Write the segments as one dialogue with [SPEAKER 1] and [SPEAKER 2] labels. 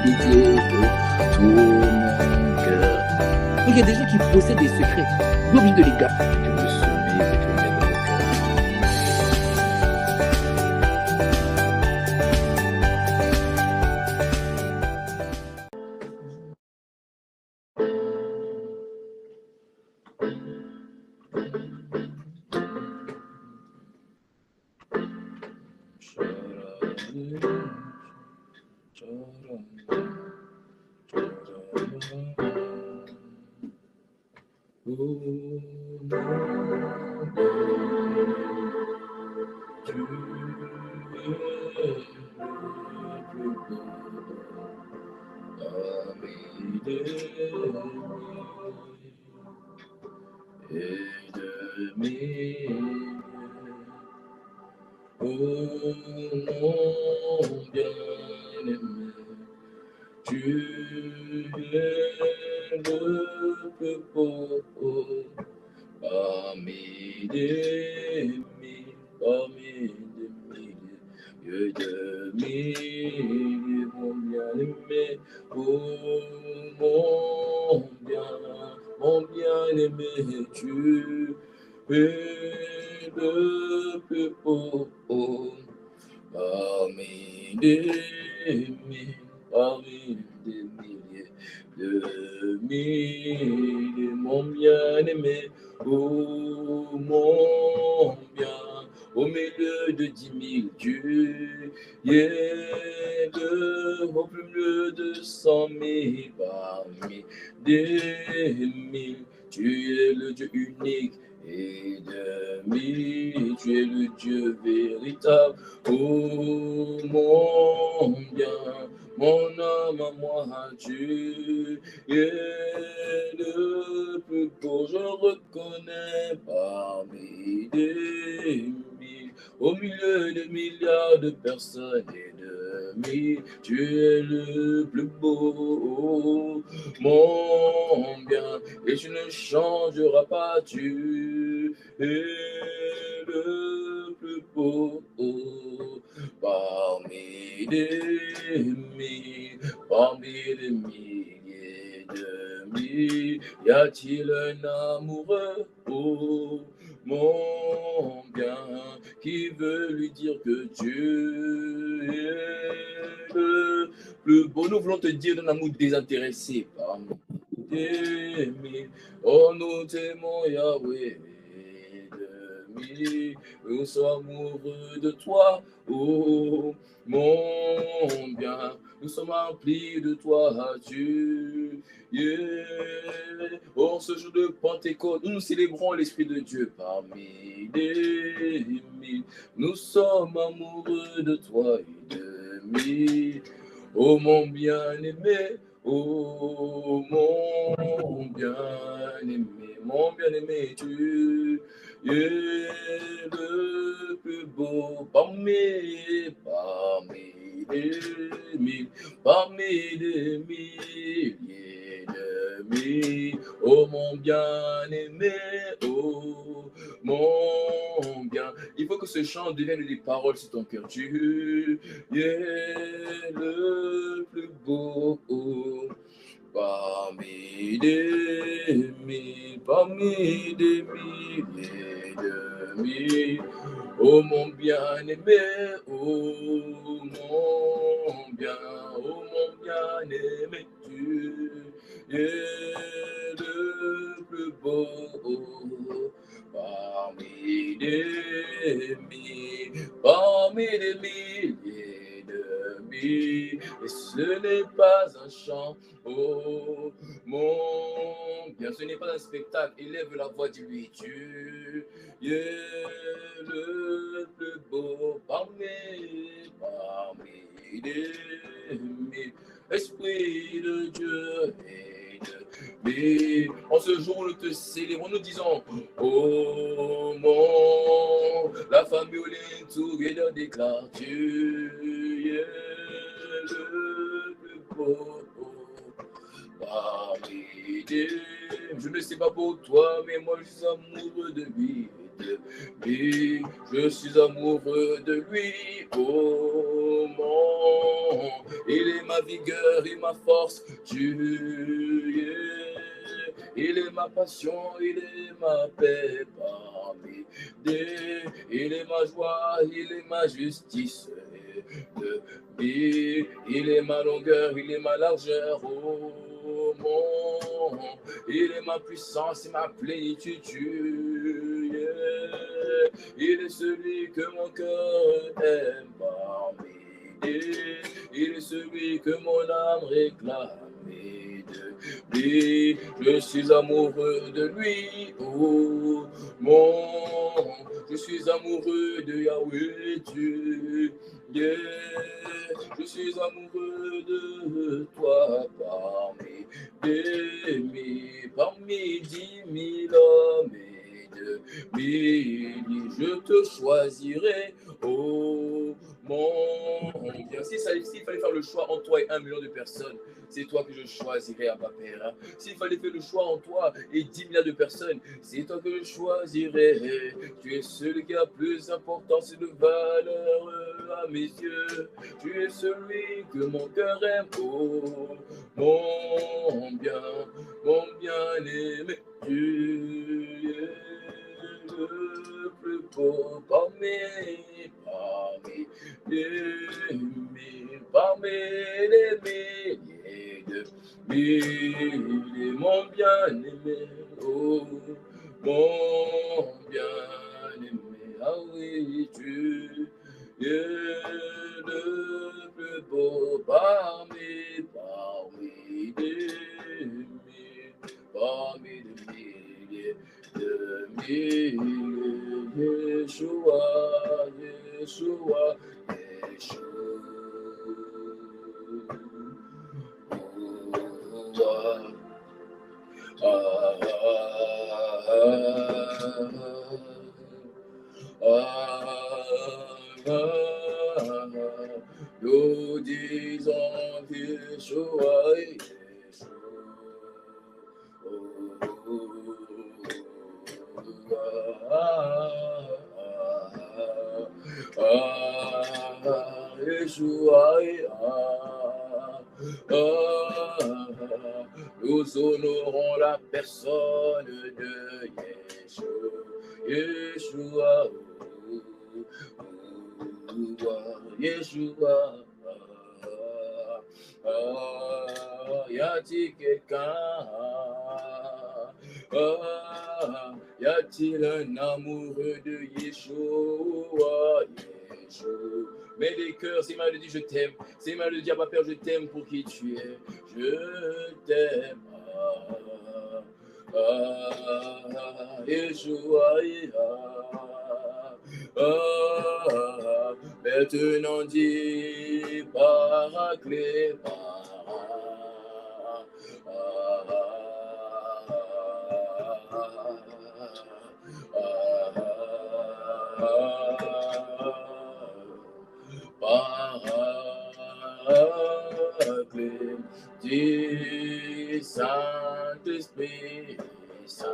[SPEAKER 1] pitié pour tout mon cœur.
[SPEAKER 2] Donc il y a des gens qui possèdent des secrets. On est obligé de les garder.
[SPEAKER 1] Tu me soumis et tu mets dans le cœur. Oh mon bien-aimé, tu es le plus beau parmi des milliers, de milliers, mon bien-aimé, oh mon bien-aimé, tu es le plus beau parmi des milliers de milliers, mon bien-aimé, oh mon bien, au milieu de 10 000, tu es au plus milieu de 100 000, parmi des mille, tu es le Dieu unique. Et demi, tu es le Dieu véritable, oh mon bien, mon âme à moi, tu es le plus beau, je reconnais parmi des mille, au milieu de milliards de personnes et de mille, tu es le plus beau, mon bien, et tu ne changeras pas, tu es le plus beau parmi des mille, parmi des milliers de mille. Y a-t-il un amoureux, oh mon bien, qui veut lui dire que Dieu est le plus beau? Nous voulons te dire d'un amour désintéressé parmi des mille. Oh, nous t'aimons, Yahweh. Nous sommes amoureux de toi, oh mon bien, nous sommes remplis de toi, Dieu. Oh, ce jour de Pentecôte, nous célébrons l'Esprit de Dieu parmi des mille. Nous sommes amoureux de toi et de mille. Oh mon bien-aimé, oh mon bien-aimé, tu es le plus beau parmi des mille, parmi des milliers de mille. Oh mon bien-aimé, oh mon bien. Il faut que ce chant devienne des paroles sur ton cœur. Tu es le plus beau parmi des mille, parmi des milliers de mille. Oh mon bien-aimé, oh mon bien, oh mon bien-aimé, tu es le plus beau parmi des mille, parmi des milliers de mille. Et ce n'est pas un chant, oh mon bien, ce n'est pas un spectacle. Élève la voix de lui. Tu es le plus beau parmi des mille. Esprit de Dieu et de mille. En ce jour, nous te célébrons, nous disons, oh mon, la famille together déclare, tu es le plus beau parmi des. Je ne sais pas pour toi, mais moi je suis amoureux de lui. Je suis amoureux de lui, oh mon il est ma vigueur et ma force, tu es. Il est ma passion, il est ma paix parmi des. Il est ma joie, il est ma justice. Il est ma longueur, il est ma largeur, oh mon. Il est ma puissance et ma plénitude, tu es. Il est celui que mon cœur aime parmi des. Il est celui que mon âme réclame. Et je suis amoureux de lui, oh mon, je suis amoureux de Yahweh Dieu, yeah. Je suis amoureux de toi parmi 10 000 hommes et de milliers, je te choisirai, oh mon bien. S'il fallait faire le choix entre toi et 1 million de personnes, c'est toi que je choisirais, Abba Père. Hein. S'il fallait faire le choix entre toi et 10 milliards de personnes, c'est toi que je choisirais. Tu es celui qui a plus d'importance et de valeur à mes yeux. Tu es celui que mon cœur aime, oh, mon bien-aimé. Tu es le plus beau parmi les milliers de milliers, mon bien-aimé, oh, mon bien-aimé, ah oui, tu es le plus beau parmi des milliers de milliers, Yeshua, Yeshua, Yeshua. Nous disons Yeshua, nous honorons la personne de Yeshua, Yeshua. Y a-t-il quelqu'un? Y a-t-il un amoureux de Yeshua? Mais les cœurs, c'est mal de dire je t'aime. C'est mal de dire Abba Père, je t'aime pour qui tu es. Je t'aime. Yeshua. Maintenant dis Paraclet, Paraclet, dis Saint-Esprit, Saint.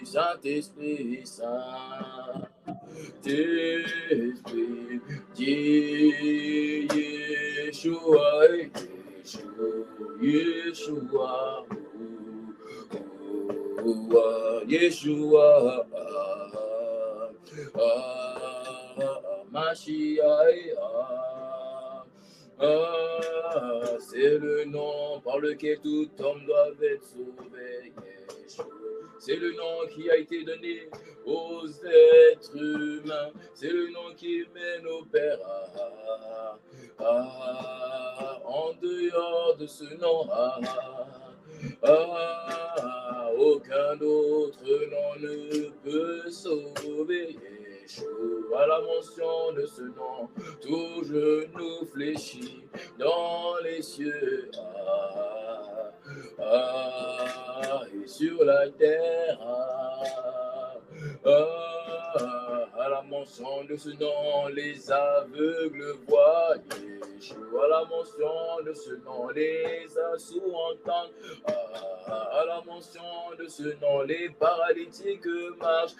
[SPEAKER 1] Saint-Esprit, Saint-Esprit, dis Yeshua, Yeshua, Yeshua, Mashiach. C'est le nom par lequel tout homme doit être sauvé. C'est le nom qui a été donné aux êtres humains. C'est le nom qui mène au Père. En dehors de ce nom, aucun autre nom ne peut sauver. À la mention de ce nom, tout genou fléchit dans les cieux et sur la terre. À la mention de ce nom, les aveugles voient À la mention de ce nom, les assous entendent. À la mention de ce nom, les paralytiques marchent.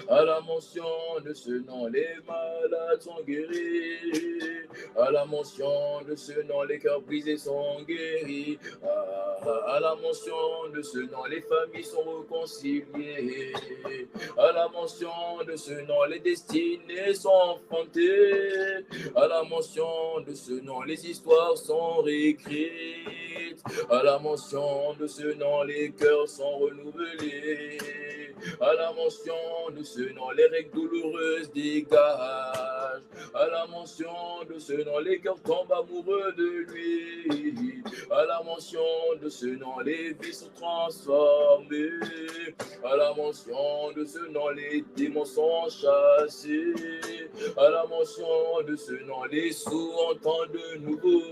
[SPEAKER 1] À la mention de ce nom, les malades sont guéris. À la mention de ce nom, les cœurs brisés sont guéris. À la mention de ce nom, les familles sont réconciliées. À la mention de ce nom, les destinées sont enfantées. À la mention de ce nom, les histoires sont réécrites. À la mention de ce nom, les cœurs sont renouvelés. À la mention de ce nom, les règles douloureuses dégagent. À la mention de ce nom, les cœurs tombent amoureux de lui. À la mention de ce nom, les vies sont transformées. À la mention de ce nom, les démons sont chassés. À la mention de ce nom, les sourds entendent de nouveau.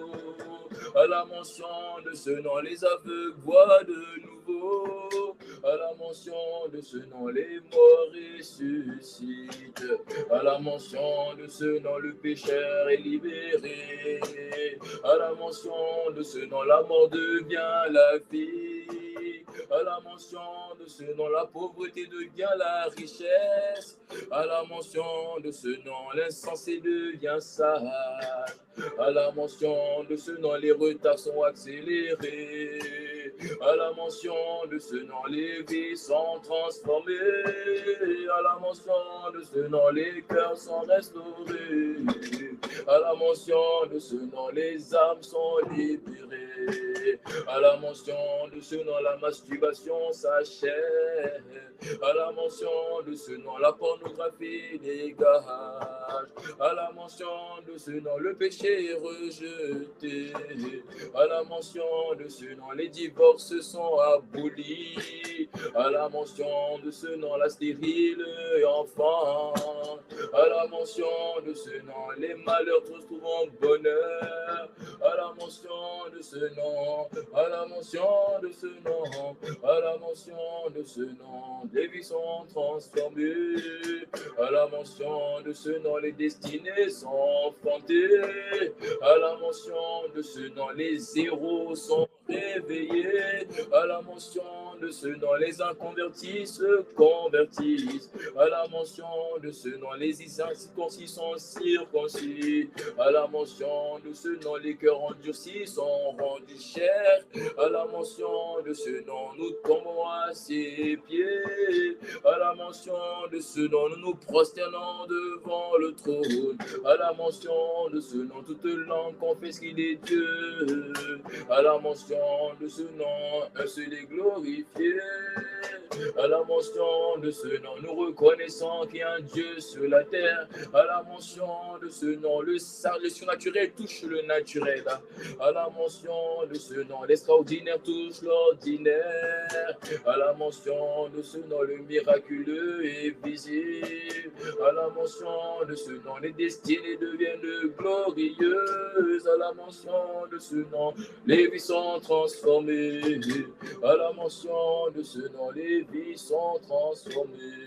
[SPEAKER 1] À la mention de ce nom, les aveugles voient de nouveau. À la mention de ce nom, les morts ressuscitent. À la mention de ce nom, le pécheur est libéré. À la mention de ce nom, la mort devient la vie. À la mention de ce nom, la pauvreté devient la richesse. À la mention de ce nom, l'insensé devient sage. À la mention de ce nom, les retards sont accélérés. À la mention de ce nom, les vies sont transformées. À la mention de ce nom, les cœurs sont restaurés. À la mention de ce nom, les âmes sont libérées. À la mention de ce nom, la masturbation s'achève. À la mention de ce nom, la pornographie dégage. À la mention de ce nom, le péché est rejeté. À la mention de ce nom, les divorces sont abolis. À la mention de ce nom, la stérile enfant. À la mention de ce nom, les malheurs trouvent en bonheur. À la mention de ce nom, à la mention de ce nom, à la mention de ce nom, les vies sont transformées. À la mention de ce nom, les destinées sont enfantées. À la mention de ce nom, les héros sont réveillés. À la mention de ce nom, les inconvertis se convertissent. À la mention de ce nom, les incirconcis sont circoncis. À la mention de ce nom, les cœurs endurcis sont rendus chers. À la mention de ce nom, nous tombons à ses pieds. À la mention de ce nom, nous nous prosternons devant le trône. À la mention de ce nom, toute langue confesse qu'il est Dieu. À la mention de ce nom, un seul est glorifié. À la mention de ce nom, nous reconnaissons qu'il y a un Dieu sur la terre. À la mention de ce nom, le surnaturel touche le naturel. À la mention de ce nom, l'extraordinaire touche l'ordinaire. À la mention de ce nom, le miraculeux est visible. À la mention de ce nom, les destinées deviennent glorieuses. À la mention de ce nom, les vies sont transformées. À la mention de ce nom, les vies sont transformées.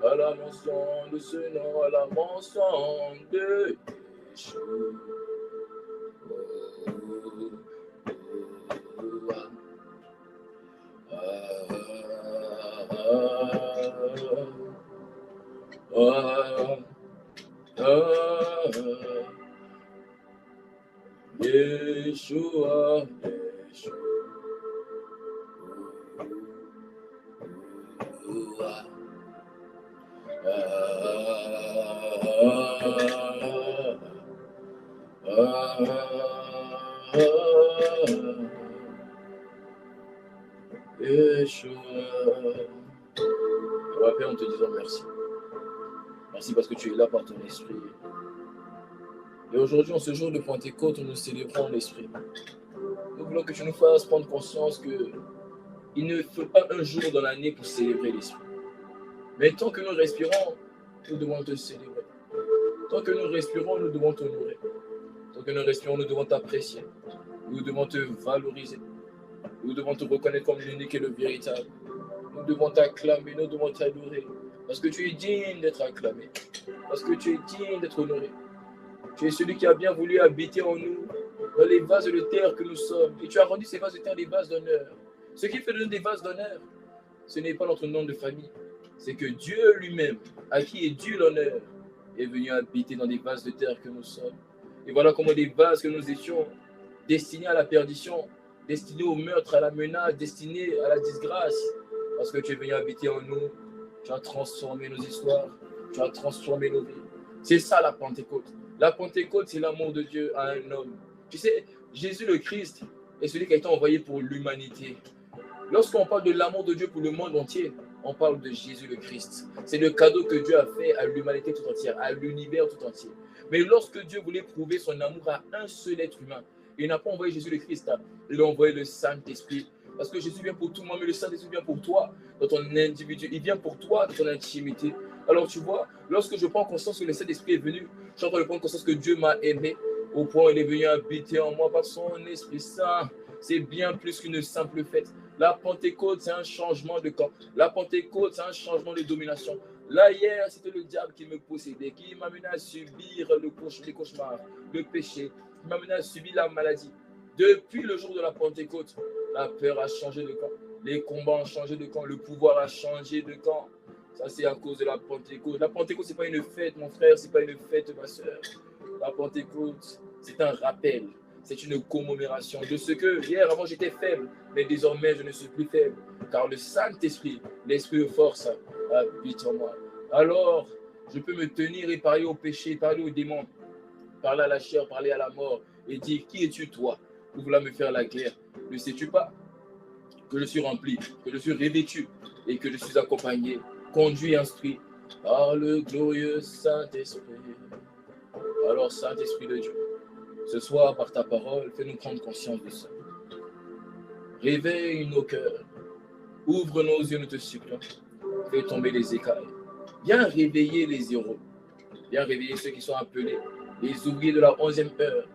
[SPEAKER 1] À la mention de ce nom, à la mention de Yeshua. Yeshua, Yeshua. On va faire en te disant merci. Merci parce que tu es là par ton esprit. Et aujourd'hui, en ce jour de Pentecôte, nous célébrons l'esprit. Nous voulons que tu nous fasses prendre conscience qu'il ne faut pas un jour dans l'année pour célébrer l'esprit. Mais tant que nous respirons, nous devons te célébrer. Tant que nous respirons, nous devons t'honorer. Tant que nous respirons, nous devons t'apprécier. Nous devons te valoriser. Nous devons te reconnaître comme l'unique et le véritable. Nous devons t'acclamer, nous devons t'adorer. Parce que tu es digne d'être acclamé. Parce que tu es digne d'être honoré. Tu es celui qui a bien voulu habiter en nous, dans les vases de terre que nous sommes. Et tu as rendu ces vases de terre des vases d'honneur. Ce qui fait de nous des vases d'honneur, ce n'est pas notre nom de famille. C'est que Dieu lui-même, à qui est dû l'honneur, est venu habiter dans des vases de terre que nous sommes. Et voilà comment des vases que nous étions, destinés à la perdition, destinés au meurtre, à la menace, destinés à la disgrâce, parce que tu es venu habiter en nous, tu as transformé nos histoires, tu as transformé nos vies. C'est ça la Pentecôte. La Pentecôte, c'est l'amour de Dieu à un homme. Tu sais, Jésus le Christ est celui qui a été envoyé pour l'humanité. Lorsqu'on parle de l'amour de Dieu pour le monde entier, on parle de Jésus le Christ. C'est le cadeau que Dieu a fait à l'humanité tout entière, à l'univers tout entier. Mais lorsque Dieu voulait prouver son amour à un seul être humain, il n'a pas envoyé Jésus le Christ, il a envoyé le Saint-Esprit. Parce que Jésus vient pour tout le monde, mais le Saint-Esprit vient pour toi, dans ton individu. Il vient pour toi, dans ton intimité. Alors tu vois, lorsque je prends conscience que le Saint-Esprit est venu, je suis en train de prendre conscience que Dieu m'a aimé, au point où il est venu habiter en moi par son Esprit Saint. C'est bien plus qu'une simple fête. La Pentecôte, c'est un changement de camp. La Pentecôte, c'est un changement de domination. Là, hier, c'était le diable qui me possédait, qui m'amenait à subir les cauchemars, le péché, qui m'amenait à subir la maladie. Depuis le jour de la Pentecôte, la peur a changé de camp. Les combats ont changé de camp. Le pouvoir a changé de camp. Ça, c'est à cause de la Pentecôte. La Pentecôte, ce n'est pas une fête, mon frère. Ce n'est pas une fête, ma soeur. La Pentecôte, c'est un rappel. C'est une commémoration de ce que hier, avant, j'étais faible. Mais désormais, je ne suis plus faible. Car le Saint-Esprit, l'Esprit de force, habite en moi. Alors, je peux me tenir et parler au péché, parler aux démons, parler à la chair, parler à la mort et dire, qui es-tu, toi, pour vouloir me faire la guerre? Ne sais-tu pas que je suis rempli, que je suis revêtu et que je suis accompagné, conduit, instruit par le glorieux Saint-Esprit? Alors, Saint-Esprit de Dieu, ce soir, par ta parole, fais-nous prendre conscience de ça. Réveille nos cœurs, ouvre nos yeux, nous te supplions, fais tomber les écailles. Viens réveiller les héros, viens réveiller ceux qui sont appelés, les ouvriers de la 11e heure.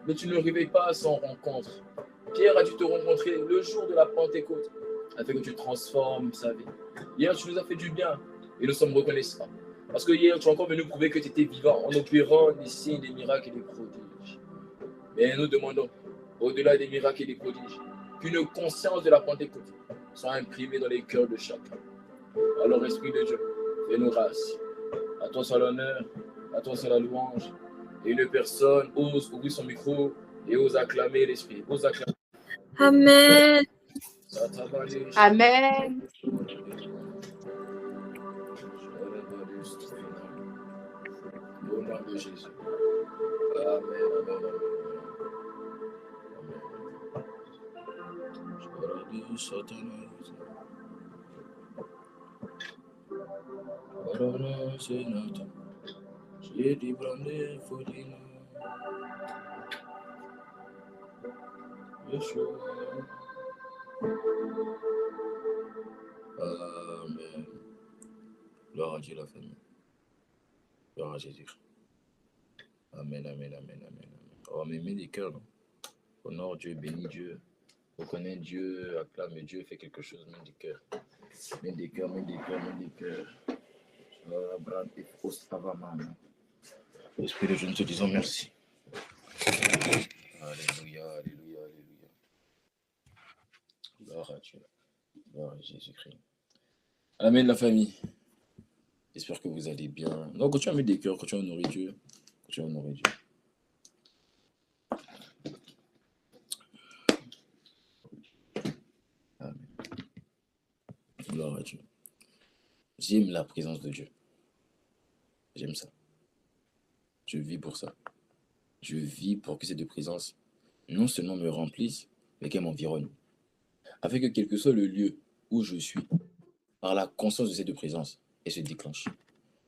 [SPEAKER 1] Mais tu ne réveilles pas sans rencontre. Pierre a dû te rencontrer le jour de la Pentecôte, afin que tu transformes sa vie. Hier, tu nous as fait du bien et nous sommes reconnaissants. Parce que hier, tu es encore venu prouver que tu étais vivant en opérant des signes, des miracles et des prodiges. Mais nous demandons, au-delà des miracles et des prodiges, qu'une conscience de la Pentecôte soit imprimée dans les cœurs de chacun. Alors, Esprit de Dieu, fais-nous grâce. À toi soit l'honneur, à toi soit la louange. Et une personne ose ouvrir son micro et ose acclamer l'Esprit. Ose acclamer.
[SPEAKER 3] Amen.
[SPEAKER 4] Amen.
[SPEAKER 1] Au nom de Jésus. Amen, amen, amen. Amen. Gloire à Dieu, la famille. Gloire à Jésus. Amen, amen, amen, amen. Oh, mais mets des cœurs, non? Honore Dieu, bénis Dieu. Reconnais Dieu, acclame Dieu, fait quelque chose, mets des cœurs. Mets des cœurs, mets des cœurs, mets des cœurs. Esprit de Dieu, nous te disons merci. Alléluia, alléluia, alléluia. Gloire à Dieu. Gloire à Jésus-Christ. Amen, la famille. J'espère que vous allez bien. Donc, continue à mettre des cœurs, continue à honorer Dieu. Continue à honorer Dieu. Amen. Gloire à Dieu. J'aime la présence de Dieu. J'aime ça. Je vis pour ça. Je vis pour que cette présence non seulement me remplisse, mais qu'elle m'environne. Afin que quel que soit le lieu où je suis, par la conscience de cette présence, elle se déclenche.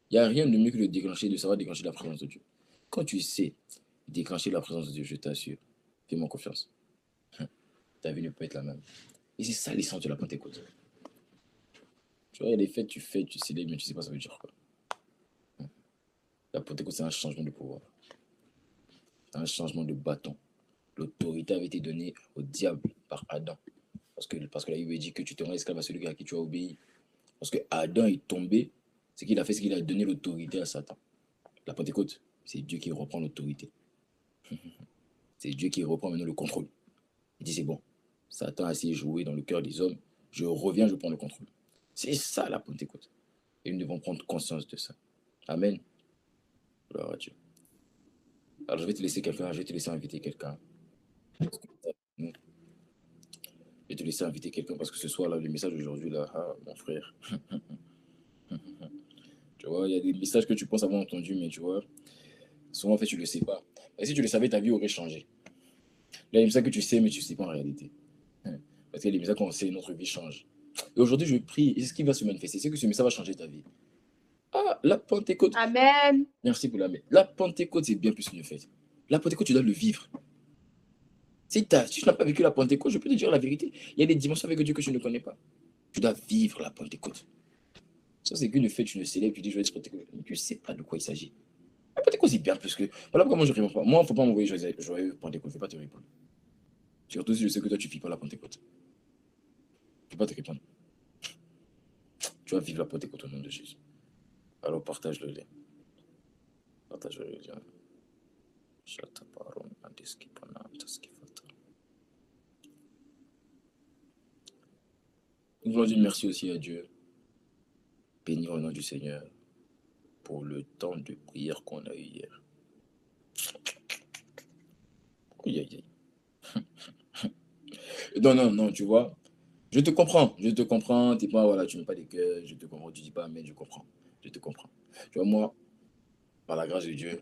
[SPEAKER 1] Il n'y a rien de mieux que de déclencher, de savoir déclencher la présence de Dieu. Quand tu sais déclencher la présence de Dieu, je t'assure, fais-moi confiance. Ta vie ne peut être la même. Et c'est ça l'essence de la Pentecôte. Tu vois, il y a des fêtes, tu fais, tu célèbres, mais tu ne sais pas ça veut dire quoi. La Pentecôte, c'est un changement de pouvoir. C'est un changement de bâton. L'autorité avait été donnée au diable par Adam. Parce que la Bible dit que tu te rends esclave à celui à qui tu as obéi. Parce que Adam est tombé, ce qu'il a fait, c'est qu'il a donné l'autorité à Satan. La Pentecôte, c'est Dieu qui reprend l'autorité. C'est Dieu qui reprend maintenant le contrôle. Il dit, c'est bon, Satan a assez joué dans le cœur des hommes, je reviens, je prends le contrôle. C'est ça la Pentecôte. Et nous devons prendre conscience de ça. Amen. Gloire à Dieu. Alors je vais te laisser inviter quelqu'un. Je vais te laisser inviter quelqu'un parce que ce soir, là, le message d'aujourd'hui, là, mon frère. Tu vois, il y a des messages que tu penses avoir entendus, mais tu vois, souvent, en fait, tu ne le sais pas. Et si tu le savais, ta vie aurait changé. Il y a des messages que tu sais, mais tu ne sais pas en réalité. Parce qu'il y a des messages qu'on sait, notre vie change. Et aujourd'hui, je prie, et ce qui va se manifester, c'est que ce message va changer ta vie. Ah, la Pentecôte.
[SPEAKER 3] Amen.
[SPEAKER 1] Merci pour la Pentecôte, c'est bien plus qu'une fête. La Pentecôte, tu dois le vivre. Si tu n'as pas vécu la Pentecôte, je peux te dire la vérité. Il y a des dimensions avec Dieu que je ne connais pas. Tu dois vivre la Pentecôte. Ça, c'est qu'une fête, tu le célèbres, tu dis, je vais être Pentecôte. Tu ne sais pas de quoi il s'agit. La Pentecôte, c'est bien plus que. Voilà pourquoi moi, je ne réponds pas. Moi, il ne faut pas m'envoyer joyeux Pentecôte. Je ne vais pas te répondre. Surtout si je sais que toi, tu ne vis pas la Pentecôte. Je ne vais pas te répondre. Tu vas vivre la Pentecôte au nom de Jésus. Alors, partage le lien. Partage le lien. Nous voulons dire merci aussi à Dieu. Bénir au nom du Seigneur pour le temps de prière qu'on a eu hier. Non, tu vois. Je te comprends. T'es pas, voilà, tu mets pas des cœurs, je te comprends. Tu dis pas, mais je comprends. Je te comprends. Tu vois, moi, par la grâce de Dieu,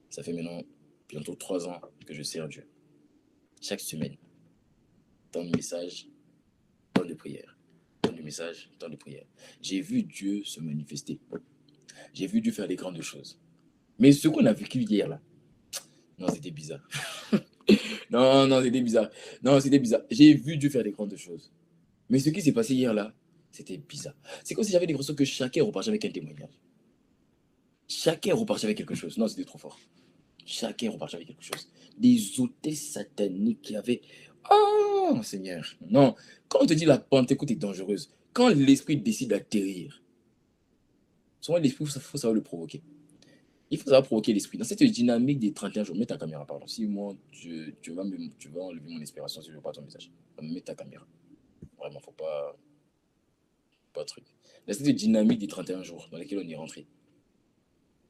[SPEAKER 1] ça fait maintenant bientôt 3 ans que je sers Dieu. Chaque semaine, tant de messages, tant de prières. Tant de messages, tant de prières. J'ai vu Dieu se manifester. J'ai vu Dieu faire des grandes choses. Mais ce qu'on a vécu hier, là, non, c'était bizarre. Non, c'était bizarre. J'ai vu Dieu faire des grandes choses. Mais ce qui s'est passé hier, là, c'était bizarre. C'est comme si j'avais des ressources que chacun repartait avec un témoignage. Chacun repartait avec quelque chose. Non, c'était trop fort. Chacun repartait avec quelque chose. Des hôtels sataniques qui avaient... Oh, Seigneur. Non, quand on te dit la Pentecôte est dangereuse, quand l'esprit décide d'atterrir, souvent l'esprit, il faut savoir le provoquer. Il faut savoir provoquer l'esprit. Dans cette dynamique des 31 jours, mets ta caméra, pardon. Si moi, tu vas enlever mon inspiration si je ne veux pas ton message. Mets ta caméra. Vraiment, faut pas truc. Dans cette dynamique des 31 jours dans lesquels on est rentré,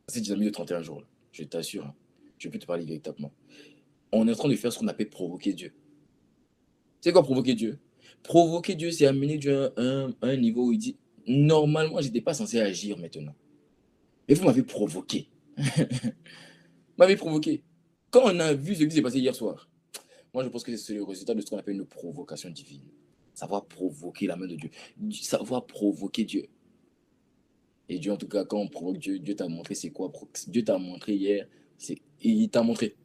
[SPEAKER 1] dans cette dynamique de 31 jours, là, je t'assure, hein, je peux te parler véritablement. On est en train de faire ce qu'on appelle provoquer Dieu. C'est quoi provoquer Dieu? Provoquer Dieu, c'est amener Dieu à un niveau où il dit, normalement, je n'étais pas censé agir maintenant. Mais vous m'avez provoqué. M'avez provoqué. Quand on a vu ce qui s'est passé hier soir, moi je pense que c'est le résultat de ce qu'on appelle une provocation divine. Savoir provoquer la main de Dieu. Savoir provoquer Dieu. Et Dieu, en tout cas, quand on provoque Dieu, Dieu t'a montré c'est quoi. Dieu t'a montré hier, il t'a montré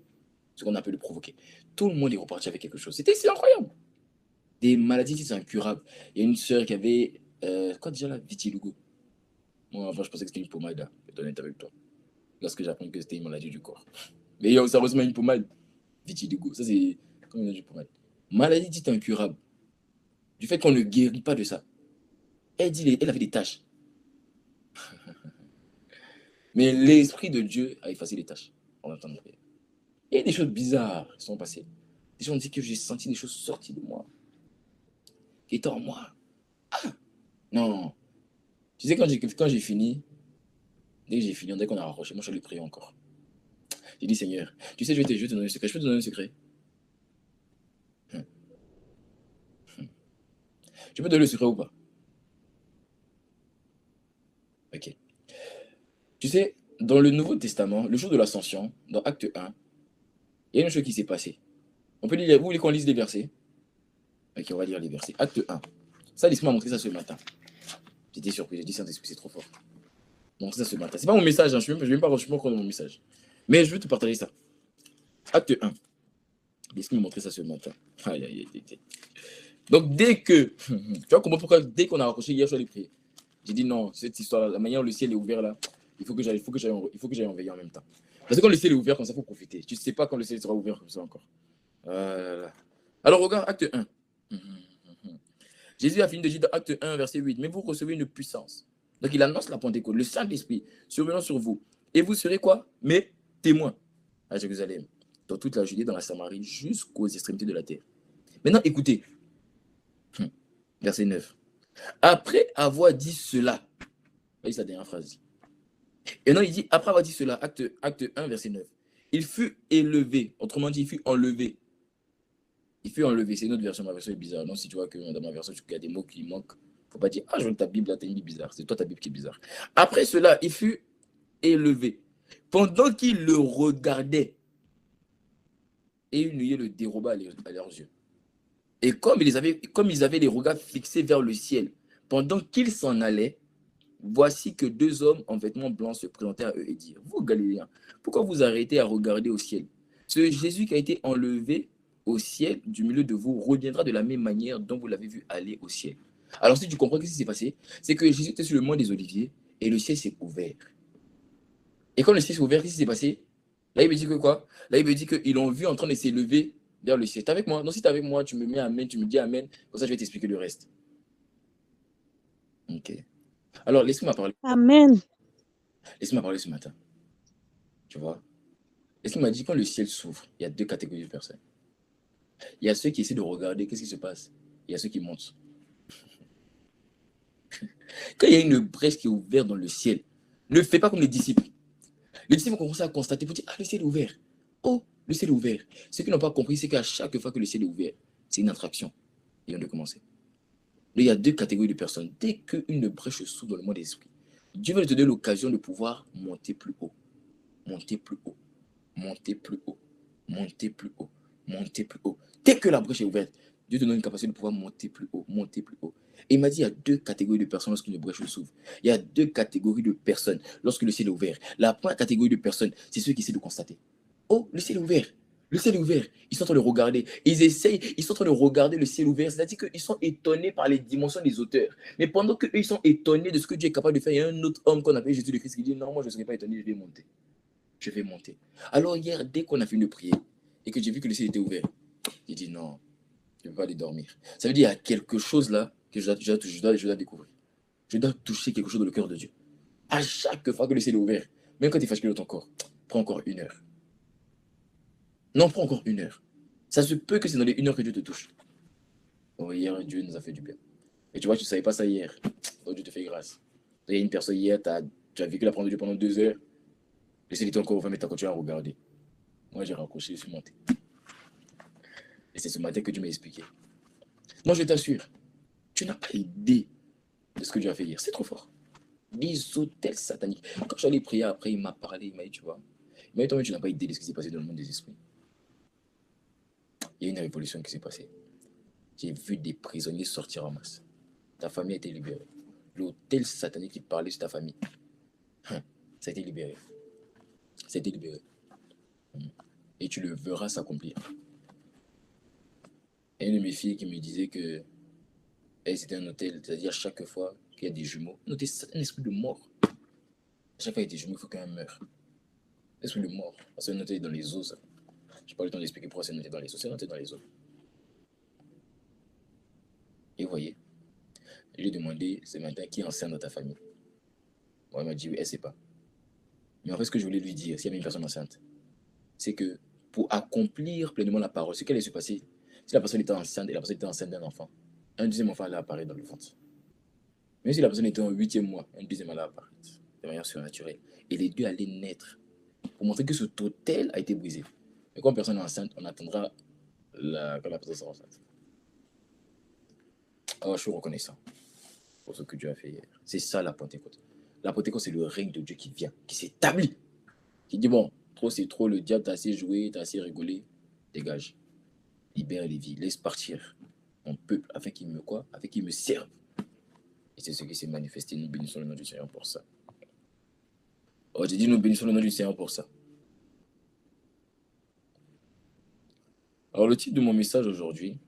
[SPEAKER 1] ce qu'on appelle le provoquer. Tout le monde est reparti avec quelque chose. C'est incroyable. Des maladies, c'est incurable. Il y a une sœur qui avait, quoi déjà là, vitiligo. Moi, avant, je pensais que c'était une pommade. Je vais être honnête avec toi. Lorsque j'ai appris que c'était une maladie du corps. Mais ça ressemble à une pommade. Vitiligo. Ça, c'est comme une pommade. Maladie dite incurable. Du fait qu'on ne guérit pas de ça. Elle avait des taches. Mais l'Esprit de Dieu a effacé les taches. On entend dire. Il y a des choses bizarres qui sont passées. Des gens ont dit que j'ai senti des choses sorties de moi. Qui étaient en moi. Ah! Non. Tu sais, quand j'ai fini, dès que j'ai fini, dès qu'on a raccroché, moi je lui prier encore. J'ai dit, Seigneur, tu sais, je vais te donner un secret. Je peux te donner un secret. Je peux te donner le secret ou pas? Ok. Tu sais, dans le Nouveau Testament, le jour de l'Ascension, dans Acte 1, il y a une chose qui s'est passée. On peut lire, vous voulez qu'on lise les versets? Ok, on va lire les versets. Acte 1. Ça, l'Esprit m'a montré ça ce matin. J'étais surpris, j'ai dit, Saint-Esprit, c'est trop fort. Donc ça ce matin. C'est pas mon message, hein. Je ne vais même pas rendre mon message. Mais je veux te partager ça. Acte 1. L'Esprit m'a montré ça ce matin. Aïe. Donc dès que, tu vas comprendre pourquoi, dès qu'on a raccroché hier, je suis allé prier. J'ai dit non, cette histoire-là, la manière dont le ciel est ouvert là, il faut que j'aille en veiller en même temps. Parce que quand le ciel est ouvert comme ça, il faut profiter. Tu ne sais pas quand le ciel sera ouvert comme ça encore. Alors regarde, acte 1. Jésus a fini de dire dans acte 1, verset 8, mais vous recevez une puissance. Donc il annonce la Pentecôte, le Saint-Esprit survenant sur vous. Et vous serez quoi? Mais témoin à Jérusalem, dans toute la Judée, dans la Samarie, jusqu'aux extrémités de la terre. Maintenant, écoutez, verset 9. Après avoir dit cela, voyez sa dernière phrase. Et non, il dit, après avoir dit cela, acte 1, verset 9, il fut élevé, autrement dit, il fut enlevé. Il fut enlevé, c'est une autre version, ma version est bizarre. Non, si tu vois que dans ma version, il y a des mots qui manquent, il ne faut pas dire, ah, je vois ta Bible, là, t'as une Bible bizarre. C'est toi ta Bible qui est bizarre. Après cela, il fut élevé. Pendant qu'il le regardait, et une nuée le déroba à leurs yeux. Et comme ils avaient les regards fixés vers le ciel, pendant qu'ils s'en allaient, voici que deux hommes en vêtements blancs se présentaient à eux et dirent, vous Galiléens, pourquoi vous arrêtez à regarder au ciel? Ce Jésus qui a été enlevé au ciel du milieu de vous reviendra de la même manière dont vous l'avez vu aller au ciel. Alors si tu comprends ce qui s'est passé, c'est que Jésus était sur le mont des Oliviers et le ciel s'est ouvert. Et quand le ciel s'est ouvert, qu'est-ce qui s'est passé? Là, il me dit que quoi? Là, il me dit qu'ils l'ont vu en train de s'élever vers le ciel. T'es avec moi? Non, si t'es avec moi, tu me mets amen, tu me dis amen. Comme ça, je vais t'expliquer le reste. Ok. Alors, laisse-moi parler.
[SPEAKER 4] Amen.
[SPEAKER 1] Laisse-moi parler ce matin. Tu vois? Est-ce qu'il m'a dit quand le ciel s'ouvre, il y a deux catégories de personnes. Il y a ceux qui essaient de regarder qu'est-ce qui se passe. Il y a ceux qui montent. Quand il y a une brèche qui est ouverte dans le ciel, ne fais pas comme les disciples. Les disciples ont commencé à constater pour dire, ah, le ciel est ouvert. Oh, le ciel est ouvert. Ce qu'ils n'ont pas compris, c'est qu'à chaque fois que le ciel est ouvert, c'est une attraction. Ils ont de commencer. Là, il y a deux catégories de personnes. Dès qu'une brèche s'ouvre dans le monde des esprits, Dieu va te donner l'occasion de pouvoir monter plus haut. Monter plus haut. Monter plus haut. Monter plus haut. Monter plus haut. Dès que la brèche est ouverte, Dieu te donne une capacité de pouvoir monter plus haut. Monter plus haut. Et il m'a dit, il y a deux catégories de personnes lorsqu'une brèche s'ouvre. Il y a deux catégories de personnes lorsque le ciel est ouvert. La première catégorie de personnes, c'est ceux qui essaient de constater. Oh, le ciel est ouvert. Le ciel est ouvert. Ils sont en train de regarder. Ils sont en train de regarder le ciel ouvert. C'est-à-dire qu'ils sont étonnés par les dimensions des auteurs. Mais pendant qu'eux, ils sont étonnés de ce que Dieu est capable de faire, il y a un autre homme qu'on appelle Jésus le Christ qui dit, non, moi je ne serai pas étonné, je vais monter. Je vais monter. Alors hier, dès qu'on a fini de prier et que j'ai vu que le ciel était ouvert, j'ai dit non, je ne vais pas aller dormir. Ça veut dire qu'il y a quelque chose là que je dois découvrir. Je dois toucher quelque chose dans le cœur de Dieu. À chaque fois que le ciel est ouvert, même quand tu es fatigué de ton corps, prends encore 1 heure. Non, prends encore 1 heure. Ça se peut que c'est dans les 1 heure que Dieu te touche. Oh, hier, Dieu nous a fait du bien. Et tu vois, tu ne savais pas ça hier. Oh, Dieu te fait grâce. Il y a une personne hier, tu as vécu la parole de Dieu pendant 2 heures. Le ciel était encore ouvert, mais tu as continué à regarder. Moi, j'ai raccroché, je suis monté. Et c'est ce matin que Dieu m'a expliqué. Moi, je t'assure, tu n'as pas idée de ce que Dieu a fait hier. C'est trop fort. Des hôtels sataniques. Quand j'allais prier après, il m'a parlé, il m'a dit, tu vois, il m'a dit, toi-même, tu n'as pas idée de ce qui s'est passé dans le monde des esprits. Il y a une révolution qui s'est passée. J'ai vu des prisonniers sortir en masse. Ta famille a été libérée. L'hôtel satanique qui parlait sur ta famille, ça a été libéré. Ça a été libéré. Et tu le verras s'accomplir. Et une de mes filles qui me disait que c'était un hôtel, c'est-à-dire chaque fois qu'il y a des jumeaux, un hôtel, c'est un esprit de mort. À chaque fois qu'il y a des jumeaux, il faut qu'un meure. L'esprit de mort. Parce que c'est un hôtel dans les os. Je n'ai pas le temps d'expliquer pourquoi c'est un hôtel dans les os. C'est un hôtel dans les os. Et vous voyez, je lui ai demandé ce matin qui est enceinte dans ta famille. Bon, elle m'a dit oui, elle ne sait pas. Mais en fait, ce que je voulais lui dire, s'il y avait une personne enceinte, c'est que pour accomplir pleinement la parole, ce qu'elle allait se passer, si la personne était enceinte et la personne était enceinte d'un enfant, un deuxième enfant allait apparaître dans le ventre. Même si la personne était en 8e mois, un deuxième allait apparaître de manière surnaturelle. Et les deux allaient naître pour montrer que ce total a été brisé. Mais quand personne est enceinte, on attendra quand la personne sera enceinte. Alors, je suis reconnaissant pour ce que Dieu a fait hier. C'est ça la Pentecôte. La Pentecôte, c'est le règne de Dieu qui vient, qui s'établit, qui dit bon, trop c'est trop, le diable t'a assez joué, t'a assez rigolé, dégage. Libère les vies, laisse partir mon peuple afin qu'il me quoi? Afin qu'il me serve. Et c'est ce qui s'est manifesté. Nous bénissons le nom du Seigneur pour ça. Oh, j'ai dit nous bénissons le nom du Seigneur pour ça. Alors le titre de mon message aujourd'hui,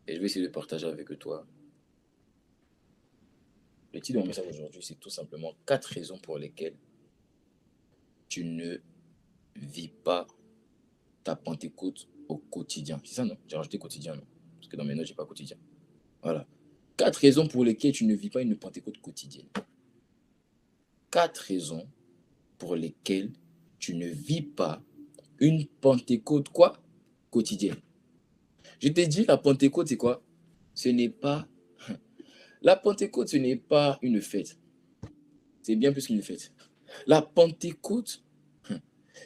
[SPEAKER 1] et je vais essayer de partager avec toi. Le titre de mon message aujourd'hui, c'est tout simplement 4 raisons pour lesquelles tu ne vis pas ta Pentecôte au quotidien. C'est ça, non? J'ai rajouté quotidien, non? Parce que dans mes notes, je n'ai pas quotidien. Voilà. 4 raisons pour lesquelles tu ne vis pas une Pentecôte quotidienne. 4 raisons pour lesquelles tu ne vis pas une Pentecôte quoi? Quotidienne. Je t'ai dit, la Pentecôte, c'est quoi? Ce n'est pas... La Pentecôte, ce n'est pas une fête. C'est bien plus qu'une fête. La Pentecôte,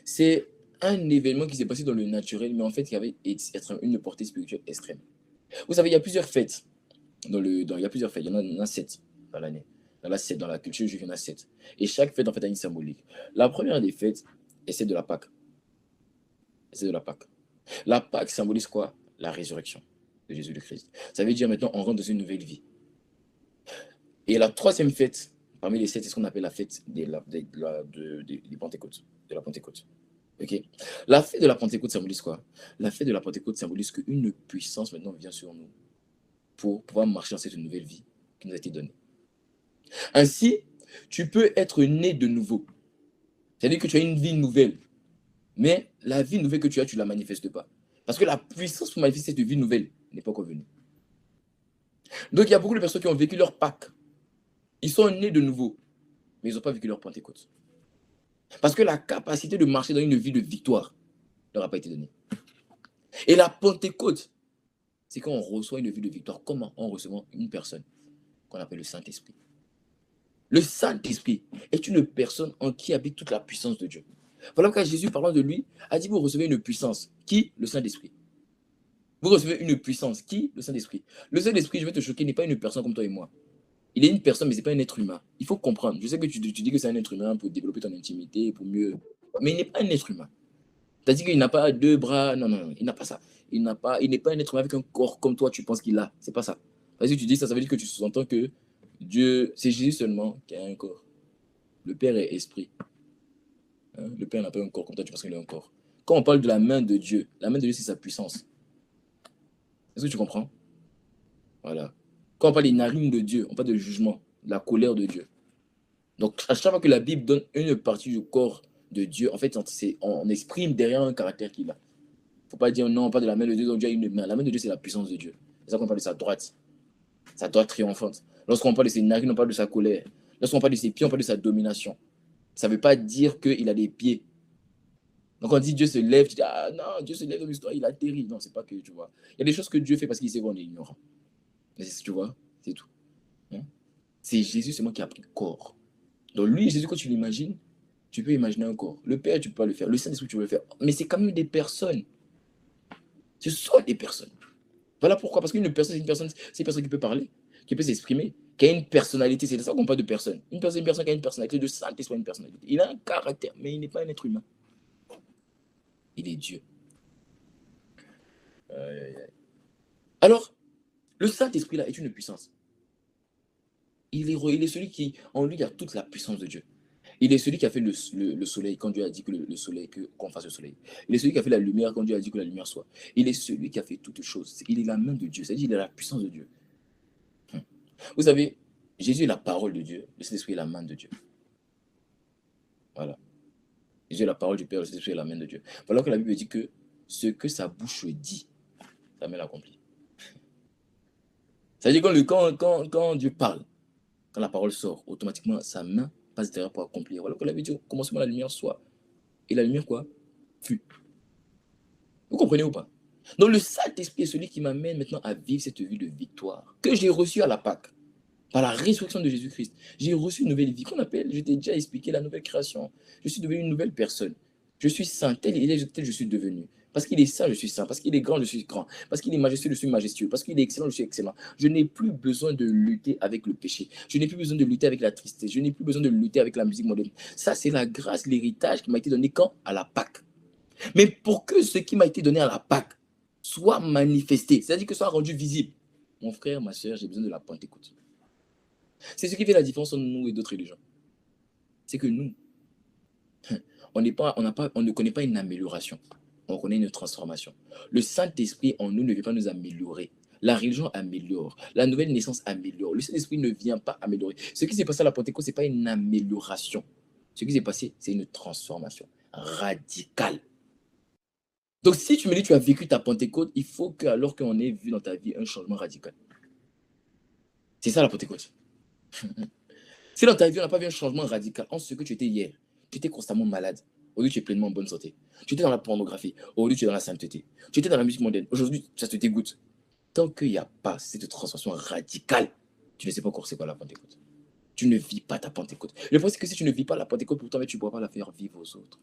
[SPEAKER 1] c'est un événement qui s'est passé dans le naturel, mais en fait, qui avait une portée spirituelle extrême. Vous savez, il y a plusieurs fêtes. Il y a plusieurs fêtes. Il y en a 7 dans l'année. Dans la culture juive, il y en a 7. Et chaque fête, en fait, a une symbolique. La première des fêtes est celle de la Pâque. C'est de la Pâque. La Pâque symbolise quoi? La résurrection de Jésus le Christ. Ça veut dire maintenant, on rentre dans une nouvelle vie. Et la troisième fête, parmi les 7, c'est ce qu'on appelle la fête des Pentecôtes, de la Pentecôte. Okay. La fête de la Pentecôte symbolise quoi? La fête de la Pentecôte symbolise qu'une puissance maintenant vient sur nous pour pouvoir marcher dans cette nouvelle vie qui nous a été donnée. Ainsi, tu peux être né de nouveau. C'est-à-dire que tu as une vie nouvelle. Mais la vie nouvelle que tu as, tu ne la manifestes pas. Parce que la puissance pour manifester cette vie nouvelle n'est pas encore venue. Donc, il y a beaucoup de personnes qui ont vécu leur Pâques. Ils sont nés de nouveau, mais ils n'ont pas vécu leur Pentecôte. Parce que la capacité de marcher dans une vie de victoire ne leur a pas été donnée. Et la Pentecôte, c'est quand on reçoit une vie de victoire. Comment? En recevant une personne qu'on appelle le Saint-Esprit. Le Saint-Esprit est une personne en qui habite toute la puissance de Dieu. Voilà pourquoi Jésus, parlant de lui, a dit, vous recevez une puissance. Qui? Le Saint-Esprit. Vous recevez une puissance. Qui? Le Saint-Esprit. Le Saint-Esprit, je vais te choquer, n'est pas une personne comme toi et moi. Il est une personne, mais ce n'est pas un être humain. Il faut comprendre. Je sais que tu dis que c'est un être humain pour développer ton intimité, pour mieux... Mais il n'est pas un être humain. C'est-à-dire qu'il n'a pas 2 bras. Non, il n'a pas ça. Il n'est pas un être humain avec un corps comme toi, tu penses qu'il a. C'est pas ça. Parce que tu dis ça, ça veut dire que tu sous-entends que Dieu, c'est Jésus seulement qui a un corps. Le Père est esprit. Hein? Le Père n'a pas un corps comme toi, tu penses qu'il a un corps. Quand on parle de la main de Dieu, c'est sa puissance. Est-ce que tu comprends? Voilà. Quand on parle des narines de Dieu, on parle de jugement, de la colère de Dieu. Donc, à chaque fois que la Bible donne une partie du corps de Dieu, en fait, on exprime derrière un caractère qu'il a. Il ne faut pas dire non, on parle de la main de Dieu, donc Dieu a une main. La main de Dieu, c'est la puissance de Dieu. C'est ça qu'on parle de sa droite triomphante. Lorsqu'on parle de ses narines, on parle de sa colère. Lorsqu'on parle de ses pieds, on parle de sa domination. Ça ne veut pas dire qu'il a des pieds. Donc, on dit Dieu se lève, tu dis, ah non, Dieu se lève dans l'histoire, il atterrit. Non, c'est pas que, tu vois. Il y a des choses que Dieu fait parce qu'il sait qu'on est ignorant. Mais tu vois, c'est tout. Hein? C'est Jésus, c'est moi qui a pris corps. Donc, lui, Jésus, quand tu l'imagines, tu peux imaginer un corps. Le Père, tu peux pas le faire. Le Saint-Esprit, tu peux le faire. Mais c'est quand même des personnes. Ce sont des personnes. Voilà pourquoi. Parce qu'une personne, c'est une personne qui peut parler, qui peut s'exprimer, qui a une personnalité. C'est de ça qu'on parle de personne. Une personne qui a une personnalité, de Saint-Esprit, une personnalité. Il a un caractère, mais il n'est pas un être humain. Il est Dieu. Alors, le Saint-Esprit, là, est une puissance. Il est celui qui, en lui, il y a toute la puissance de Dieu. Il est celui qui a fait le soleil quand Dieu a dit que le soleil, qu'on fasse le soleil. Il est celui qui a fait la lumière quand Dieu a dit que la lumière soit. Il est celui qui a fait toutes choses. Il est la main de Dieu, c'est-à-dire il a la puissance de Dieu. Vous savez, Jésus est la parole de Dieu, le Saint-Esprit est la main de Dieu. Voilà. Jésus est la parole du Père, le Saint-Esprit est la main de Dieu. Voilà que la Bible dit que ce que sa bouche dit, sa main l'accomplit. C'est-à-dire quand Dieu parle, quand la parole sort, automatiquement, sa main passe derrière pour accomplir. Voilà que la Bible dit, au commencement, la lumière soit. Et la lumière, quoi? Fut. Vous comprenez ou pas? Donc, le Saint-Esprit est celui qui m'amène maintenant à vivre cette vie de victoire que j'ai reçue à la Pâque, par la résurrection de Jésus-Christ. J'ai reçu une nouvelle vie qu'on appelle, je t'ai déjà expliqué, la nouvelle création. Je suis devenu une nouvelle personne. Je suis saint, tel je suis devenu. Parce qu'il est saint, je suis saint. Parce qu'il est grand, je suis grand. Parce qu'il est majestueux, je suis majestueux. Parce qu'il est excellent, je suis excellent. Je n'ai plus besoin de lutter avec le péché. Je n'ai plus besoin de lutter avec la tristesse. Je n'ai plus besoin de lutter avec la musique moderne. Ça, c'est la grâce, l'héritage qui m'a été donné quand? À la Pâque. Mais pour que ce qui m'a été donné à la Pâque soit manifesté, c'est-à-dire que soit rendu visible, mon frère, ma soeur, j'ai besoin de la Pentecôte. C'est ce qui fait la différence entre nous et d'autres religions. C'est que nous, on ne connaît pas une amélioration. On connaît une transformation. Le Saint-Esprit en nous ne vient pas nous améliorer. La religion améliore. La nouvelle naissance améliore. Le Saint-Esprit ne vient pas améliorer. Ce qui s'est passé à la Pentecôte, ce n'est pas une amélioration. Ce qui s'est passé, c'est une transformation radicale. Donc, si tu me dis que tu as vécu ta Pentecôte, il faut que, alors qu'on ait vu dans ta vie un changement radical. C'est ça la Pentecôte. Si dans ta vie, on n'a pas vu un changement radical en ce que tu étais hier, tu étais constamment malade, Aujourd'hui, tu es pleinement en bonne santé. Tu étais dans la pornographie. Aujourd'hui, tu es dans la sainteté. Tu étais dans la musique mondaine. Aujourd'hui, ça te dégoûte. Tant qu'il n'y a pas cette transformation radicale, tu ne sais pas encore c'est quoi la Pentecôte. Tu ne vis pas ta Pentecôte. Le problème, c'est que si tu ne vis pas la Pentecôte pour toi, mais tu ne pourras pas la faire vivre aux autres.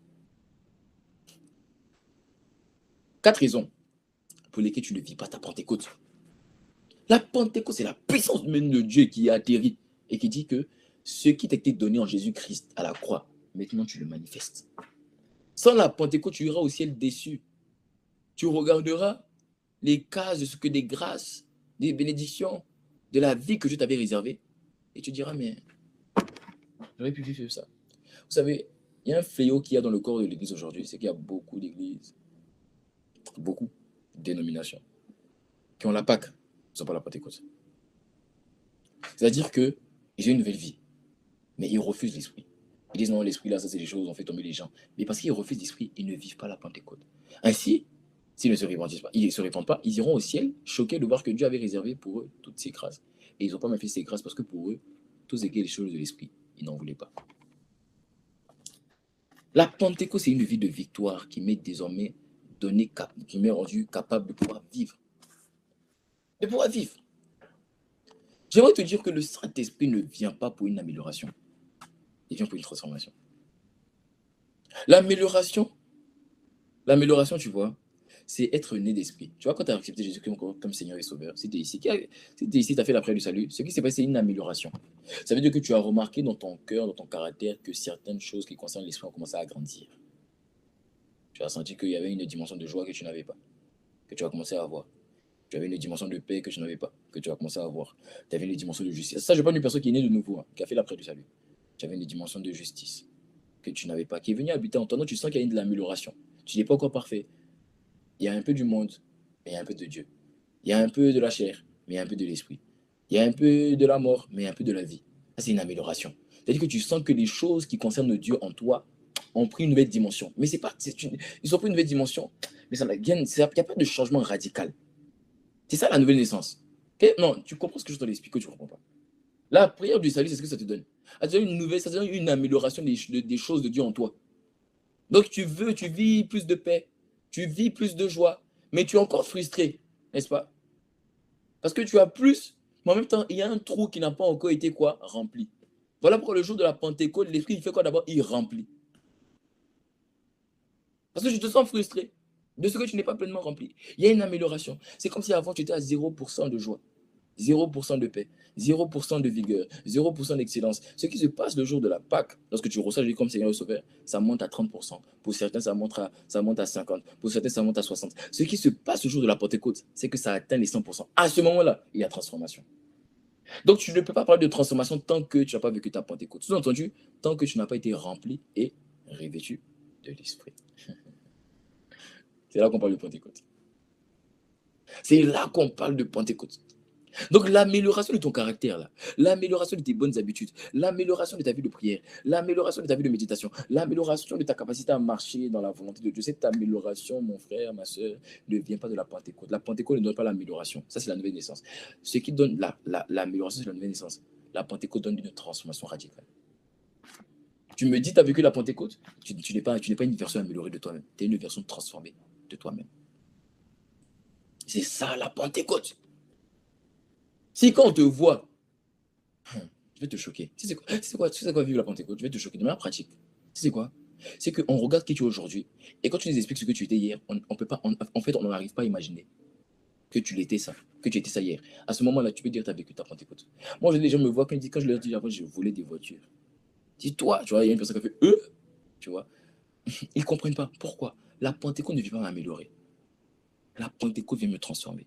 [SPEAKER 1] 4 raisons pour lesquelles tu ne vis pas ta Pentecôte. La Pentecôte, c'est la puissance même de Dieu qui atterrit et qui dit que ce qui t'a été donné en Jésus-Christ à la croix, maintenant tu le manifestes. Sans la Pentecôte, tu iras au ciel déçu. Tu regarderas les cases de ce que des grâces, des bénédictions, de la vie que Dieu t'avait réservée. Et tu diras, mais j'aurais pu vivre ça. Vous savez, il y a un fléau qu'il y a dans le corps de l'Église aujourd'hui, c'est qu'il y a beaucoup d'églises, beaucoup de dénominations qui ont la Pâque, ils n'ont pas la Pentecôte. C'est-à-dire qu'ils ont une nouvelle vie, mais ils refusent l'esprit. Ils disent non, l'esprit là, ça c'est des choses, on fait tomber les gens. Mais parce qu'ils refusent l'esprit, ils ne vivent pas la Pentecôte. Ainsi, s'ils ne se répandent pas, ils ne se répandent pas, ils iront au ciel, choqués de voir que Dieu avait réservé pour eux toutes ces grâces. Et ils n'ont pas manifesté ces grâces parce que pour eux, tout ce qui est les choses de l'esprit, ils n'en voulaient pas. La Pentecôte, c'est une vie de victoire qui m'est désormais donnée, qui m'est rendue capable de pouvoir vivre. De pouvoir vivre. J'aimerais te dire que le Saint-Esprit ne vient pas pour une amélioration. Il vient pour une transformation. L'amélioration, tu vois, c'est être né d'esprit. Tu vois, quand tu as accepté Jésus comme Seigneur et Sauveur, si tu es ici, tu as fait la prière du salut, ce qui s'est passé, c'est une amélioration. Ça veut dire que tu as remarqué dans ton cœur, dans ton caractère, que certaines choses qui concernent l'esprit ont commencé à grandir. Tu as senti qu'il y avait une dimension de joie que tu n'avais pas, que tu as commencé à avoir. Tu avais une dimension de paix que tu n'avais pas, que tu as commencé à avoir. Tu avais une dimension de justice. Ça, je parle d'une personne qui est née de nouveau, qui a fait la prière du salut. Tu avais une dimension de justice que tu n'avais pas, qui est venue habiter en toi. Donc, tu sens qu'il y a une de l'amélioration. Tu n'es pas encore parfait. Il y a un peu du monde, mais il y a un peu de Dieu. Il y a un peu de la chair, mais il y a un peu de l'esprit. Il y a un peu de la mort, mais il y a un peu de la vie. Ça, c'est une amélioration. C'est-à-dire que tu sens que les choses qui concernent Dieu en toi ont pris une nouvelle dimension. Mais ils ont pris une nouvelle dimension, mais il n'y a pas de changement radical. C'est ça la nouvelle naissance. Okay? Non, tu comprends ce que je t'en explique, que tu ne comprends pas. La prière du salut, c'est ce que ça te donne. Ça te donne une amélioration des choses de Dieu en toi. Donc tu vis plus de paix, tu vis plus de joie, mais tu es encore frustré, n'est-ce pas? Parce que tu as plus, mais en même temps, il y a un trou qui n'a pas encore été quoi? Rempli. Voilà pourquoi le jour de la Pentecôte, l'Esprit, il fait quoi d'abord? Il remplit. Parce que je te sens frustré de ce que tu n'es pas pleinement rempli. Il y a une amélioration. C'est comme si avant, tu étais à 0% de joie, 0% de paix, 0% de vigueur, 0% d'excellence. Ce qui se passe le jour de la Pâque, lorsque tu reçois Jésus comme Seigneur et Sauveur, ça monte à 30%. Pour certains, ça monte à 50%. Pour certains, ça monte à 60%. Ce qui se passe le jour de la Pentecôte, c'est que ça atteint les 100%. À ce moment-là, il y a transformation. Donc, tu ne peux pas parler de transformation tant que tu n'as pas vécu ta Pentecôte. Sous-entendu, tant que tu n'as pas été rempli et revêtu de l'Esprit. C'est là qu'on parle de Pentecôte. C'est là qu'on parle de Pentecôte. Donc l'amélioration de ton caractère, là, l'amélioration de tes bonnes habitudes, l'amélioration de ta vie de prière, l'amélioration de ta vie de méditation, l'amélioration de ta capacité à marcher dans la volonté de Dieu, cette amélioration, mon frère, ma soeur, ne vient pas de la Pentecôte. La Pentecôte ne donne pas l'amélioration. Ça, c'est la nouvelle naissance. Ce qui donne l'amélioration, c'est la nouvelle naissance. La Pentecôte donne une transformation radicale. Tu me dis, tu as vécu la Pentecôte, tu n'es pas une version améliorée de toi-même. Tu es une version transformée de toi-même. C'est ça la Pentecôte. Si quand on te voit, je vais te choquer. Tu sais quoi vivre la Pentecôte? Je vais te choquer de manière pratique. Tu sais quoi? C'est qu'on regarde qui tu es aujourd'hui. Et quand tu nous expliques ce que tu étais hier, on peut pas, en fait, on n'arrive pas à imaginer que tu étais ça hier. À ce moment-là, tu peux dire que tu as vécu ta Pentecôte. Moi, les gens me voient quand je leur dis avant, je voulais des voitures. Dis-toi, tu vois, il y a une personne qui a fait tu vois. Ils ne comprennent pas. Pourquoi? La Pentecôte ne vient pas m'améliorer. La Pentecôte vient me transformer.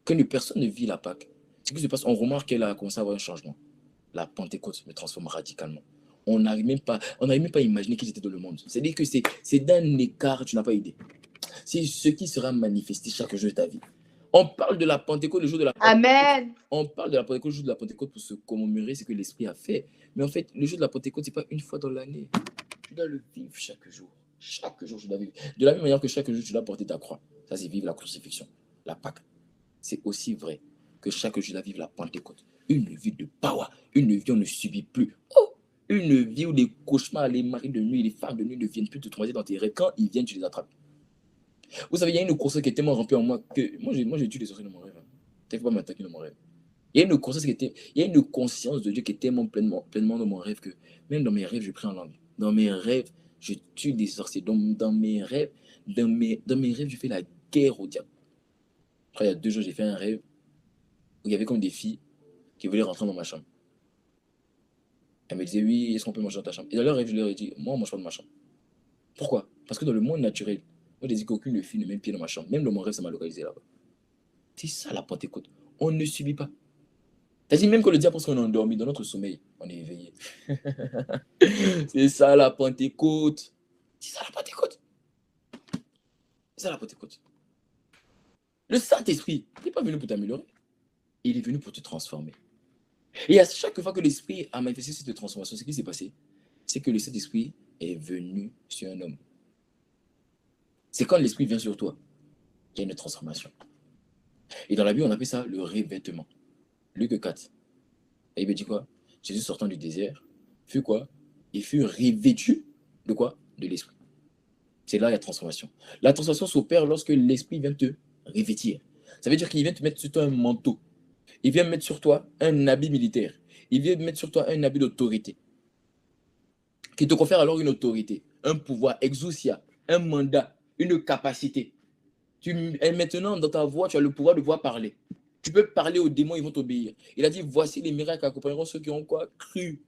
[SPEAKER 1] Quand une personne ne vit la Pâque, ce qui se passe, on remarque qu'elle a commencé à avoir un changement. La Pentecôte me transforme radicalement. On n'arrive même pas à imaginer qui j'étais dans le monde. C'est-à-dire que c'est d'un écart, tu n'as pas idée. C'est ce qui sera manifesté chaque jour de ta vie. On parle de la Pentecôte le jour de la Pentecôte.
[SPEAKER 3] Amen.
[SPEAKER 1] On parle de la Pentecôte le jour de la Pentecôte pour se commémorer ce que l'Esprit a fait. Mais en fait, le jour de la Pentecôte, ce n'est pas une fois dans l'année. Tu dois le vivre chaque jour. Chaque jour, tu dois vivre. De la même manière que chaque jour, tu dois porter ta croix. Ça, c'est vivre la crucifixion, la Pâque. C'est aussi vrai que chaque jour, tu dois vivre la Pentecôte. Une vie de power, une vie où on ne subit plus. Oh, une vie où les cauchemars, les maris de nuit, les femmes de nuit ne viennent plus te traumatiser dans tes rêves. Quand ils viennent, tu les attrapes. Vous savez, il y a une grossesse qui est tellement remplie en moi que moi j'ai tué les sorciers dans mon rêve. Tu ne peux pas m'attaquer dans mon rêve. Il y a une grossesse il y a une conscience de Dieu qui est tellement pleinement dans mon rêve que même dans mes rêves, je prie en langue. Dans mes rêves, je tue des sorciers. Dans mes rêves, je fais la guerre au diable. Après, il y a 2 jours, j'ai fait un rêve où il y avait comme des filles qui voulaient rentrer dans ma chambre. Elles me disaient, oui, est-ce qu'on peut manger dans ta chambre? Et dans leur rêve, je leur ai dit, moi, on ne mange pas dans ma chambre. Pourquoi? Parce que dans le monde naturel, moi, je dis qu'aucune fille ne met pied dans ma chambre. Même dans mon rêve, ça m'a localisé là-bas. C'est ça la Pentecôte. On ne subit pas. C'est-à-dire même que le diable pense qu'on est endormi dans notre sommeil, on est éveillé. C'est ça la Pentecôte. C'est ça la Pentecôte. C'est ça la Pentecôte. Le Saint-Esprit n'est pas venu pour t'améliorer. Il est venu pour te transformer. Et à chaque fois que l'Esprit a manifesté cette transformation, ce qui s'est passé, c'est que le Saint-Esprit est venu sur un homme. C'est quand l'Esprit vient sur toi qu'il y a une transformation. Et dans la Bible, on appelle ça le revêtement. Luc 4. Et il me dit quoi? Jésus sortant du désert, fut quoi? Il fut revêtu de quoi? De l'Esprit. C'est là la transformation. La transformation s'opère lorsque l'Esprit vient te revêtir. Ça veut dire qu'il vient te mettre sur toi un manteau. Il vient mettre sur toi un habit militaire. Il vient mettre sur toi un habit d'autorité. Qui te confère alors une autorité, un pouvoir, exousia, un mandat, une capacité. Et maintenant, dans ta voix, tu as le pouvoir de pouvoir parler. Tu peux parler aux démons, ils vont t'obéir. Il a dit, voici les miracles accompagneront ceux qui ont quoi? Cru.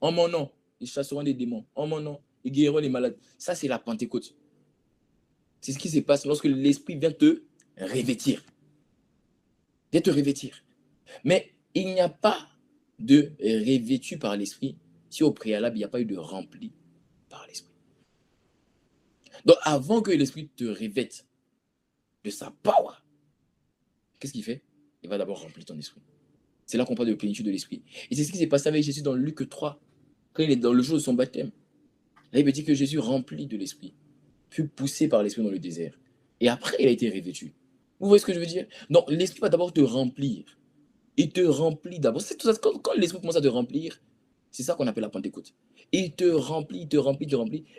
[SPEAKER 1] En mon nom, ils chasseront des démons. En mon nom, ils guériront les malades. Ça, c'est la Pentecôte. C'est ce qui se passe lorsque l'Esprit vient te revêtir. Vient te revêtir. Mais il n'y a pas de revêtu par l'Esprit si au préalable, il n'y a pas eu de rempli par l'Esprit. Donc, avant que l'Esprit te revête de sa power, qu'est-ce qu'il fait? Il va d'abord remplir ton esprit. C'est là qu'on parle de plénitude de l'Esprit. Et c'est ce qui s'est passé avec Jésus dans Luc 3, quand il est dans le jour de son baptême. Là, il me dit que Jésus, rempli de l'Esprit, fut poussé par l'Esprit dans le désert. Et après, il a été revêtu. Vous voyez ce que je veux dire? Donc, l'Esprit va d'abord te remplir. Il te remplit d'abord. C'est tout ça. Quand l'Esprit commence à te remplir, c'est ça qu'on appelle la Pentecôte. Il te remplit,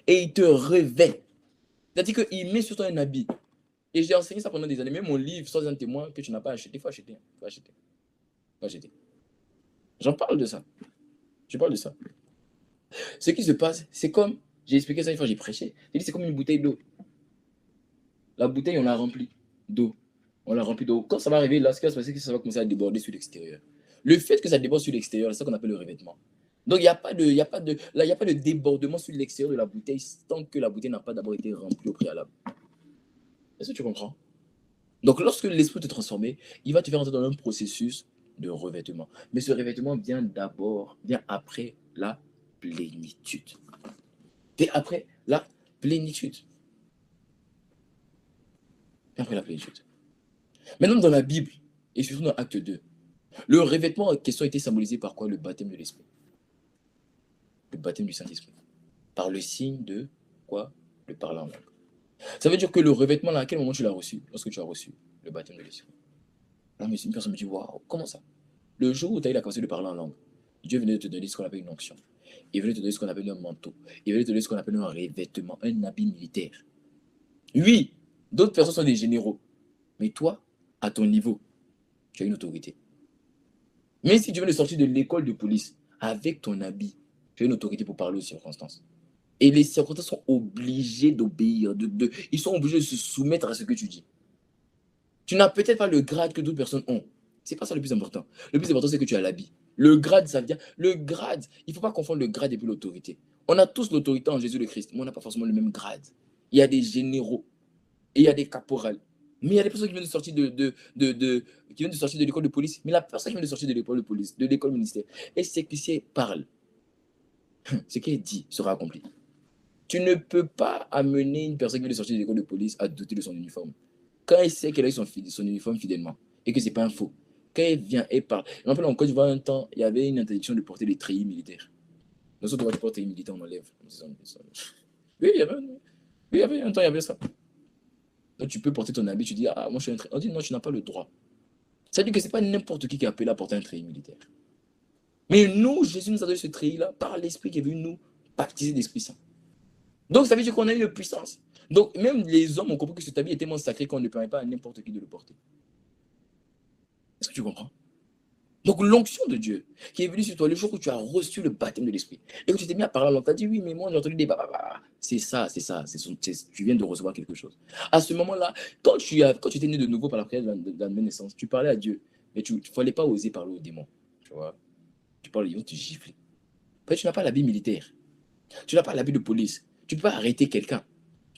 [SPEAKER 1] et il te revêt. C'est-à-dire qu'il met sur toi un habit. Et j'ai enseigné ça pendant des années. Même mon livre, sans un témoin, que tu n'as pas acheté, il faut acheter. Faut acheter. J'en parle de ça. Je parle de ça. Ce qui se passe, c'est comme, j'ai expliqué ça une fois, j'ai prêché. J'ai dit, c'est comme une bouteille d'eau. La bouteille, on l'a remplie d'eau. On l'a remplie d'eau. Quand ça va arriver, là, ce qui va se passer, c'est que ça va commencer à déborder sur l'extérieur. Le fait que ça déborde sur l'extérieur, c'est ça qu'on appelle le revêtement. Donc, il n'y a pas de débordement sur l'extérieur de la bouteille tant que la bouteille n'a pas d'abord été remplie au préalable. Est-ce que tu comprends? Donc, lorsque l'Esprit te transforme, il va te faire entrer dans un processus de revêtement. Mais ce revêtement vient après la plénitude. Et après la plénitude. Et après la plénitude. Maintenant, dans la Bible, et surtout dans Acte 2, le revêtement en question a été symbolisé par quoi? Le baptême de l'Esprit. Le baptême du Saint-Esprit. Par le signe de quoi? Le parler en langue. Ça veut dire que le revêtement, à quel moment tu l'as reçu? Lorsque tu as reçu le baptême de l'Esprit. Là, une personne me dit, waouh, comment ça? Le jour où tu as eu la capacité de parler en langue, Dieu venait de te donner ce qu'on appelle une onction. Il venait de te donner ce qu'on appelle un manteau. Il venait de te donner ce qu'on appelle un revêtement, un habit militaire. Oui, d'autres personnes sont des généraux. Mais toi, à ton niveau, tu as une autorité. Mais si tu viens de sortir de l'école de police avec ton habit, tu as une autorité pour parler aux circonstances. Et les circonstances sont obligées d'obéir. Ils sont obligés de se soumettre à ce que tu dis. Tu n'as peut-être pas le grade que d'autres personnes ont. Ce n'est pas ça le plus important. Le plus important, c'est que tu as l'habit. Le grade, ça vient. Le grade, il ne faut pas confondre le grade et puis l'autorité. On a tous l'autorité en Jésus le Christ, mais on n'a pas forcément le même grade. Il y a des généraux et il y a des caporales. Mais il y a des personnes qui viennent de sortir de l'école de police. Mais la personne qui vient de sortir de l'école de police, de l'école ministère, et ce qui parle, ce qui est dit sera accompli. Tu ne peux pas amener une personne qui vient de sortir de l'école de police à douter de son uniforme. Quand elle sait qu'elle a eu son uniforme fidèlement et que ce n'est pas un faux, quand elle vient et parle. Je me rappelle en Côte d'Ivoire, un temps, il y avait une interdiction de porter des treillis militaires. Nous autres, on va porter des militaires, on enlève. Oui, il y avait un temps, il y avait ça. Donc tu peux porter ton habit, tu dis, ah, moi je suis un treillis. On dit, non, tu n'as pas le droit. Ça veut dire que ce n'est pas n'importe qui est appelé à porter un treillis militaire. Mais nous, Jésus nous a donné ce treillis-là par l'Esprit qui est venu nous baptiser d'Esprit Saint. Donc, ça veut dire qu'on a une puissance. Donc, même les hommes ont compris que cet habit est tellement sacré qu'on ne permet pas à n'importe qui de le porter. Est-ce que tu comprends? Donc, l'onction de Dieu qui est venue sur toi le jour où tu as reçu le baptême de l'Esprit et que tu t'es mis à parler en langue, tu as dit oui, mais moi j'ai entendu des bababa. C'est ça. Tu viens de recevoir quelque chose. À ce moment-là, quand tu étais né de nouveau par la prière de la nouvelle naissance, tu parlais à Dieu, mais il ne fallait pas oser parler aux démons. Tu vois? Tu parles, ils vont te gifler. Après, tu n'as pas l'habit militaire. Tu n'as pas l'habit de police. Tu ne peux pas arrêter quelqu'un.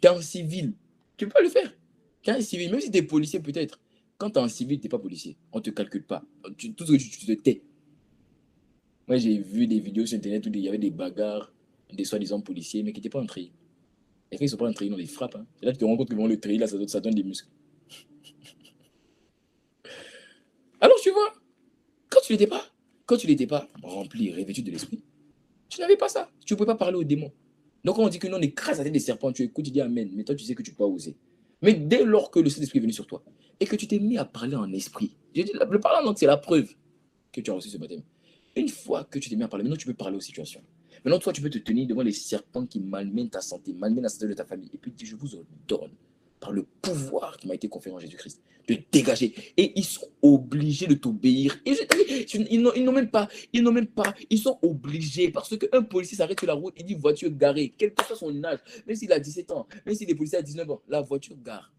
[SPEAKER 1] Tu es en civil. Tu ne peux pas le faire. Tu es en civil, même si tu es policier peut-être. Quand tu es en civil, tu n'es pas policier. On ne te calcule pas. Tout ce que tu te tais. Moi, j'ai vu des vidéos sur Internet où il y avait des bagarres, des soi-disant policiers, mais qui n'étaient pas en treillis. Et quand ils ne sont pas en treillis, on les frappe. Hein. C'est là que tu te rends compte que le treillis, là, ça donne des muscles. Alors, tu vois, quand tu n'étais pas rempli, revêtu de l'esprit, tu n'avais pas ça. Tu ne pouvais pas parler aux démons. Donc, on dit que nous, on écrase la tête des serpents. Tu écoutes, tu dis Amen. Mais toi, tu sais que tu peux pas oser. Mais dès lors que le Saint-Esprit est venu sur toi et que tu t'es mis à parler en esprit, j'ai dit, le parler en langue, c'est la preuve que tu as reçu ce baptême. Une fois que tu t'es mis à parler, maintenant, tu peux parler aux situations. Maintenant, toi, tu peux te tenir devant les serpents qui malmènent ta santé, malmènent la santé de ta famille. Et puis, je vous ordonne, par le pouvoir qui m'a été conféré en Jésus-Christ, de dégager. Et ils sont obligés de t'obéir. Ils n'ont même pas, ils sont obligés. Parce qu'un policier s'arrête sur la route, il dit voiture garée, quel que soit son âge, même s'il a 17 ans, même s'il est policier à 19 ans, la voiture gare.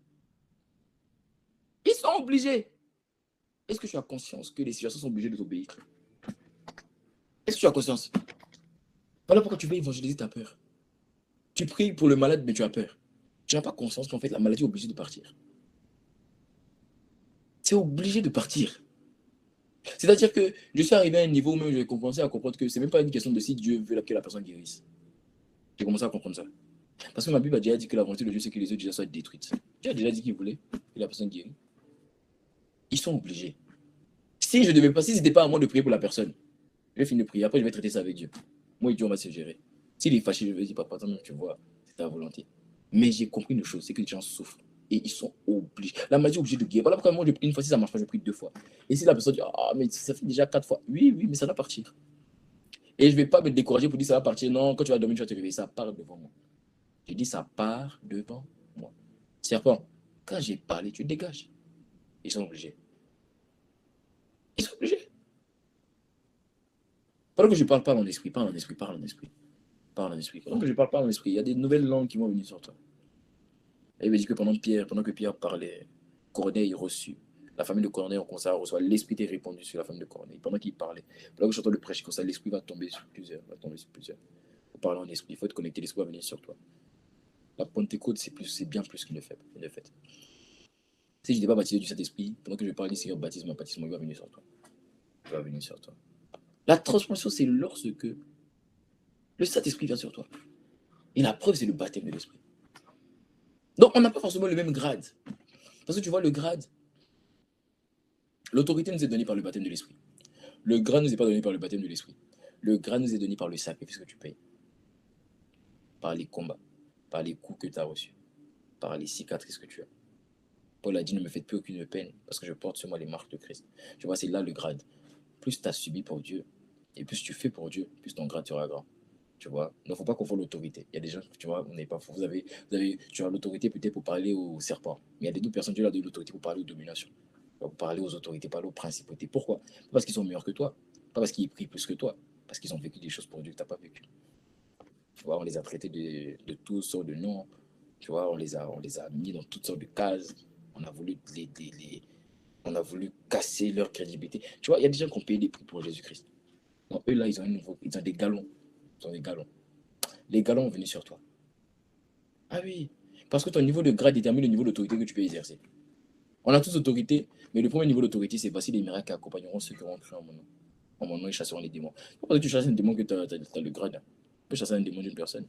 [SPEAKER 1] Ils sont obligés. Est-ce que tu as conscience que les situations sont obligées de t'obéir? Est-ce que tu as conscience? Voilà pourquoi tu veux évangéliser, tu as peur. Tu pries pour le malade, mais tu as peur. Tu n'as pas conscience qu'en fait, la maladie est obligée de partir. C'est obligé de partir. C'est-à-dire que je suis arrivé à un niveau où même j'ai commencé à comprendre que ce n'est même pas une question de si Dieu veut que la personne guérisse. J'ai commencé à comprendre ça. Parce que ma Bible a déjà dit que la volonté de Dieu, c'est que les autres déjà soient détruites. Dieu a déjà dit qu'il voulait que la personne guérisse. Ils sont obligés. Si ce n'était pas à moi de prier pour la personne, je vais finir de prier. Après, je vais traiter ça avec Dieu. Moi et Dieu, on va se gérer. S'il est fâché, je vais dire, papa, tu vois, c'est ta volonté. Mais j'ai compris une chose, c'est que les gens souffrent. Et ils sont obligés. La maladie est obligée de guérir. Voilà pourquoi moi, je prie une fois, si ça ne marche pas, je prie 2 fois. Et si la personne dit, ah, mais ça fait déjà 4 fois. Oui, mais ça va partir. Et je ne vais pas me décourager pour dire, ça va partir. Non, quand tu vas dormir, tu vas te réveiller. Ça part devant moi. J'ai dit, ça part devant moi. Serpent, quand j'ai parlé, tu dégages. Ils sont obligés. Ils sont obligés. Pendant que je ne parle pas en esprit, parle en esprit. Pendant que je ne parle pas en esprit, il y a des nouvelles langues qui vont venir sur toi. Et il me dit que pendant que Pierre parlait, Corneille reçut. La famille de Corneille, on commence à recevoir. L'esprit est répandu sur la famille de Corneille. Pendant qu'il parlait, pendant que j'entends le prêche, comme ça, l'esprit va tomber sur plusieurs. Faut parler en esprit, il faut être connecté, l'esprit va venir sur toi. La Pentecôte, c'est bien plus qu'une fête. Si je n'étais pas baptisé du Saint-Esprit, pendant que je parle du Seigneur, baptise, il va venir sur toi. Il va venir sur toi. La transformation, c'est lorsque le Saint-Esprit vient sur toi. Et la preuve, c'est le baptême de l'Esprit. Donc, on n'a pas forcément le même grade. Parce que tu vois, le grade, l'autorité nous est donnée par le baptême de l'Esprit. Le grade ne nous est pas donné par le baptême de l'Esprit. Le grade nous est donné par le sacrifice que tu payes. Par les combats, par les coups que tu as reçus, par les cicatrices que tu as. Paul a dit, ne me faites plus aucune peine, parce que je porte sur moi les marques de Christ. Tu vois, c'est là le grade. Plus tu as subi pour Dieu, et plus tu fais pour Dieu, plus ton grade sera grand. Tu vois, il ne faut pas confondre l'autorité. Il y a des gens, tu vois, on n'est pas fou. Tu as l'autorité peut-être pour parler aux serpents, mais il y a d'autres personnes qui ont l'autorité pour parler aux dominations, pour parler aux autorités, parler aux principautés. Pourquoi? Pas parce qu'ils sont meilleurs que toi, pas parce qu'ils prient plus que toi, parce qu'ils ont vécu des choses pour Dieu que tu n'as pas vécu. Tu vois, on les a traités de toutes sortes de noms. Tu vois, on les a mis dans toutes sortes de cases. On a voulu casser leur crédibilité. Tu vois, il y a des gens qui ont payé des prix pour Jésus-Christ. Donc, eux, là, ils ont des galons. Les galons vont venir sur toi. Ah oui, parce que ton niveau de grade détermine le niveau d'autorité que tu peux exercer. On a tous autorité, mais le premier niveau d'autorité, c'est voici les miracles qui accompagneront ceux qui auront cru en mon nom. En mon nom, ils chasseront les démons. Pas parce que tu chasses un démon que tu as le grade. Tu peux chasser un démon d'une personne.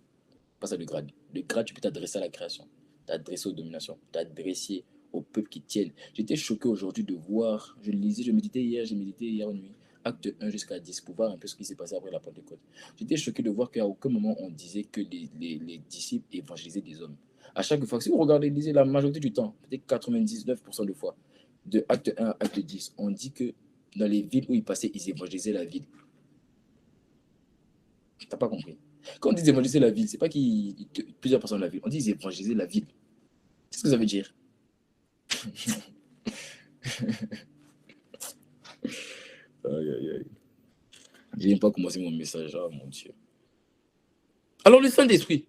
[SPEAKER 1] Pas ça le grade. Le grade, tu peux t'adresser à la création, t'adresser aux dominations, t'adresser aux peuples qui tiennent. J'étais choqué aujourd'hui de voir, je méditais hier nuit, acte 1 jusqu'à 10, pour voir un peu ce qui s'est passé après la Pentecôte. J'étais choqué de voir qu'à aucun moment on disait que les disciples évangélisaient des hommes. À chaque fois, si vous regardez, lisez la majorité du temps, peut-être 99% de fois, de acte 1 à acte 10, on dit que dans les villes où ils passaient, ils évangélisaient la ville. Tu n'as pas compris. Quand on dit évangéliser la ville, ce n'est pas plusieurs personnes dans la ville. On dit évangéliser la ville. C'est ce que ça veut dire. Aïe, aïe, aïe. Je n'aime pas commencer mon message. Ah, mon Dieu. Alors, le Saint-Esprit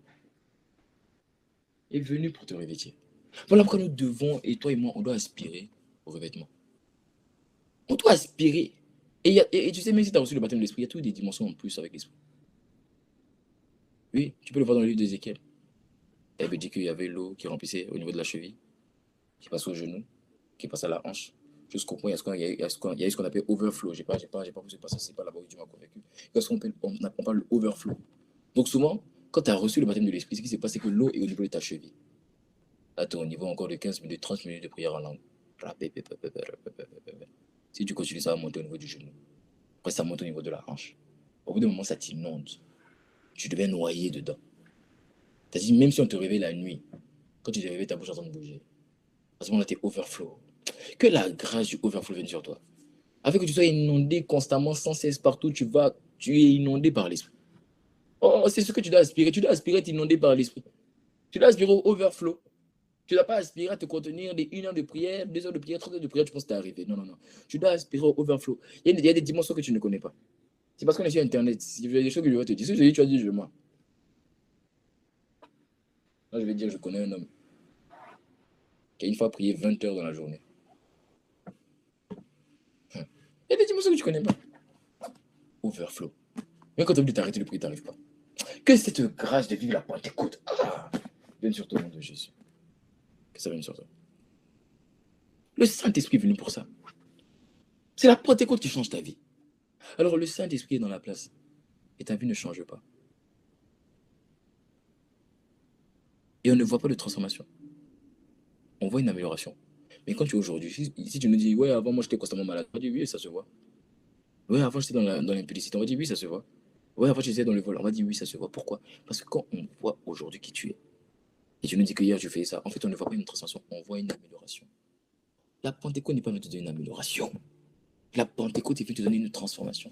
[SPEAKER 1] est venu pour te revêtir. Voilà pourquoi nous devons, et toi et moi, on doit aspirer au revêtement. On doit aspirer. Et tu sais, même si tu as reçu le baptême de l'Esprit, il y a toutes des dimensions en plus avec l'Esprit. Oui, tu peux le voir dans le livre d'Ézéchiel. Elle veut dire qu'il y avait l'eau qui remplissait au niveau de la cheville, qui passe au genou, qui passe à la hanche. Jusqu'au point, il y a ce qu'on appelle overflow. Je n'ai pas poussé par ça, c'est pas là-bas où tu m'as convaincu. On parle de overflow. Donc souvent, quand tu as reçu le baptême de l'Esprit, ce qui s'est passé, c'est que l'eau est au niveau de ta cheville. Là, tu es au niveau encore de 15 minutes, 30 minutes de prière en langue. Si tu continues, ça va monter au niveau du genou. Après, ça monte au niveau de la hanche. Au bout d'un moment, ça t'inonde. Tu deviens noyé dedans. C'est-à-dire, même si on te réveille la nuit, quand tu te réveilles, ta bouche est en train de bouger. À ce moment-là, tu es overflow. Que la grâce du overflow vienne sur toi. Avec que tu sois inondé constamment, sans cesse, partout tu vas, tu es inondé par l'Esprit. Oh, c'est ce que tu dois aspirer. Tu dois aspirer à être inondé par l'Esprit. Tu dois aspirer au overflow. Tu ne dois pas aspirer à te contenir des 1 heure de prière, 2 heures de prière, 3 heures de prière, tu penses que tu es arrivé. Non, non, non. Tu dois aspirer au overflow. Il y a des dimensions que tu ne connais pas. C'est parce qu'on est sur Internet. Il y a des choses que je vais te dire. Si je dis, tu vas dire, je moi. Là, je vais dire, je connais un homme qui a une fois prié 20 heures dans la journée. Il y a des dimensions que tu ne connais pas. Overflow. Même quand tu as voulu t'arrêter de prier, tu n'arrives pas. Que cette grâce de vivre la Pentecôte vienne sur toi au nom de Jésus. Que ça vienne sur toi. Le Saint-Esprit est venu pour ça. C'est la Pentecôte qui change ta vie. Alors le Saint-Esprit est dans la place. Et ta vie ne change pas. Et on ne voit pas de transformation. On voit une amélioration. Mais quand tu es aujourd'hui, si tu nous dis, ouais, avant moi j'étais constamment malade, on va dire, oui, ça se voit. Ouais, avant j'étais dans l'impudicité, on va dire, oui, ça se voit. Ouais, avant j'étais dans le vol, on va dire, oui, ça se voit. Pourquoi? Parce que quand on voit aujourd'hui qui tu es, et tu nous dis que hier tu fais ça, en fait on ne voit pas une transformation, on voit une amélioration. La Pentecôte n'est pas venue te donner une amélioration. La Pentecôte est venue te donner une transformation.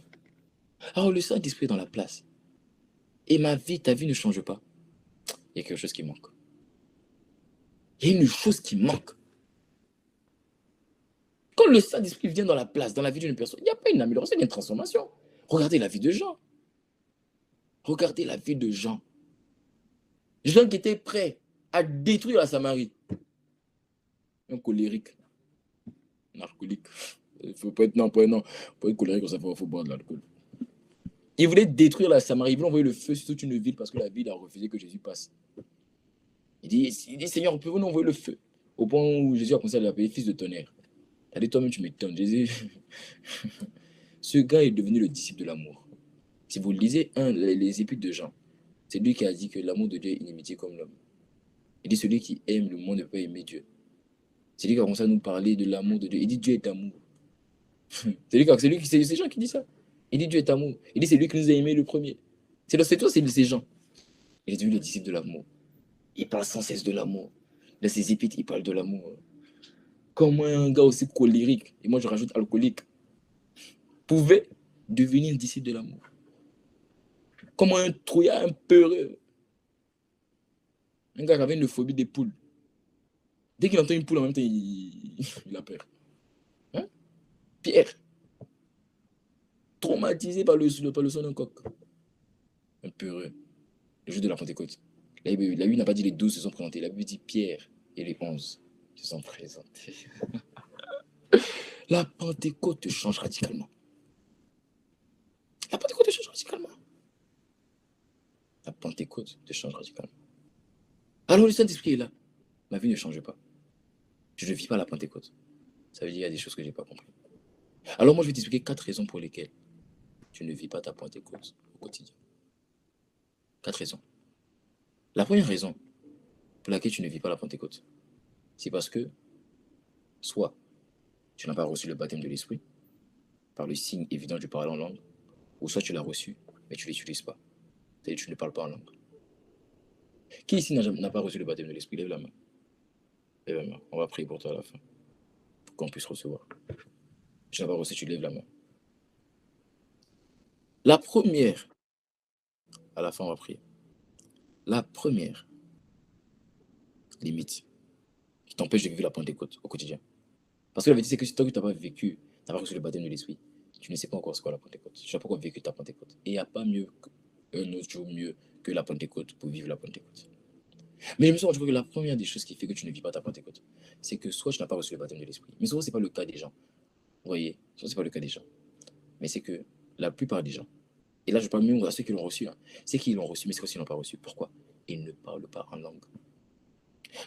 [SPEAKER 1] Alors le Saint-Esprit est dans la place. Et ta vie ne change pas. Il y a quelque chose qui manque. Il y a une chose qui manque. Quand le Saint-Esprit vient dans la place, dans la vie d'une personne, il n'y a pas une amélioration, il y a une transformation. Regardez la vie de Jean. Regardez la vie de Jean. Jean qui était prêt à détruire la Samarie. Un colérique. Un alcoolique. Il ne faut pas être, non, pour être colérique, il faut boire de l'alcool. Il voulait détruire la Samarie. Il voulait envoyer le feu sur toute une ville parce que la ville a refusé que Jésus passe. Il dit Seigneur, pouvez-nous envoyer le feu? Au point où Jésus a commencé à l'appeler fils de tonnerre. Il a dit, toi-même, tu m'étonnes. Jésus, ce gars est devenu le disciple de l'amour. Si vous lisez les épîtres de Jean, c'est lui qui a dit que l'amour de Dieu est inimitié comme l'homme. Il dit, celui qui aime le monde ne peut aimer Dieu. C'est lui qui a commencé à nous parler de l'amour de Dieu. Il dit, Dieu est amour. C'est Jean qui dit ça. Il dit, Dieu est amour. Il dit, c'est lui qui nous a aimés le premier. C'est toi, c'est Jean. Il est devenu le disciple de l'amour. Il parle sans cesse de l'amour. Dans ses épîtres, il parle de l'amour. Comment un gars aussi colérique, et moi je rajoute alcoolique, pouvait devenir disciple de l'amour? Comment un trouillard, un peureux, un gars qui avait une phobie des poules, dès qu'il entend une poule en même temps, il a peur. Hein? Pierre, traumatisé par le son d'un coq. Un peureux, le jour de la Pentecôte. La Bible n'a pas dit les 12 se sont présentés, la Bible dit Pierre et les 11 se sont présentés. La Pentecôte te change radicalement. La Pentecôte te change radicalement. La Pentecôte te change radicalement. Alors le Saint-Esprit est là. Ma vie ne change pas. Je ne vis pas la Pentecôte. Ça veut dire qu'il y a des choses que je n'ai pas compris. Alors moi, je vais t'expliquer 4 raisons pour lesquelles tu ne vis pas ta Pentecôte au quotidien. 4 raisons. La première raison pour laquelle tu ne vis pas la Pentecôte, c'est parce que soit tu n'as pas reçu le baptême de l'Esprit par le signe évident du parler en langue, ou soit tu l'as reçu, mais tu ne l'utilises pas. C'est-à-dire que tu ne parles pas en langue. Qui ici n'a pas reçu le baptême de l'Esprit? Lève la main. Lève la main. On va prier pour toi à la fin, pour qu'on puisse recevoir. Tu n'as pas reçu, tu lèves la main. La première à la fin, on va prier. La première limite qui t'empêche de vivre la Pentecôte au quotidien. Parce que la vérité, c'est que si toi, tu n'as pas vécu, tu n'as pas reçu le baptême de l'Esprit, tu ne sais pas encore ce qu'est la Pentecôte. Tu n'as pas encore vécu ta Pentecôte. Et il n'y a pas mieux un autre jour mieux que la Pentecôte pour vivre la Pentecôte. Mais je me suis rendu compte que la première des choses qui fait que tu ne vis pas ta Pentecôte, c'est que soit tu n'as pas reçu le baptême de l'Esprit. Mais souvent, ce n'est pas le cas des gens. Vous voyez, souvent, ce n'est pas le cas des gens. Mais c'est que la plupart des gens, et là je parle même à ceux qui l'ont reçu, hein, c'est qu'ils l'ont reçu, mais c'est qu'ils n'ont pas reçu. Pourquoi? Ils ne parlent pas en langue.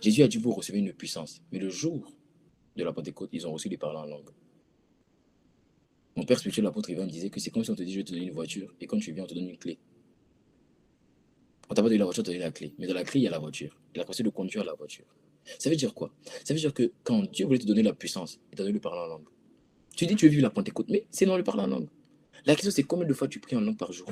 [SPEAKER 1] Jésus a dit vous recevez une puissance. Mais le jour de la Pentecôte, ils ont reçu les paroles en langue. Mon père spirituel, l'apôtre Ivan, disait que c'est comme si on te dit je vais te donner une voiture, et quand tu viens, on te donne une clé. On t'a pas donné la voiture, on t'a donné la clé. Mais dans la clé, il y a la voiture. Il a commencé de conduire la voiture. Ça veut dire quoi? Ça veut dire que quand Dieu voulait te donner la puissance, il t'a donné le parler en langue. Tu dis tu veux vivre la Pentecôte, mais c'est dans le parler en langue. La question c'est combien de fois tu pries en langue par jour?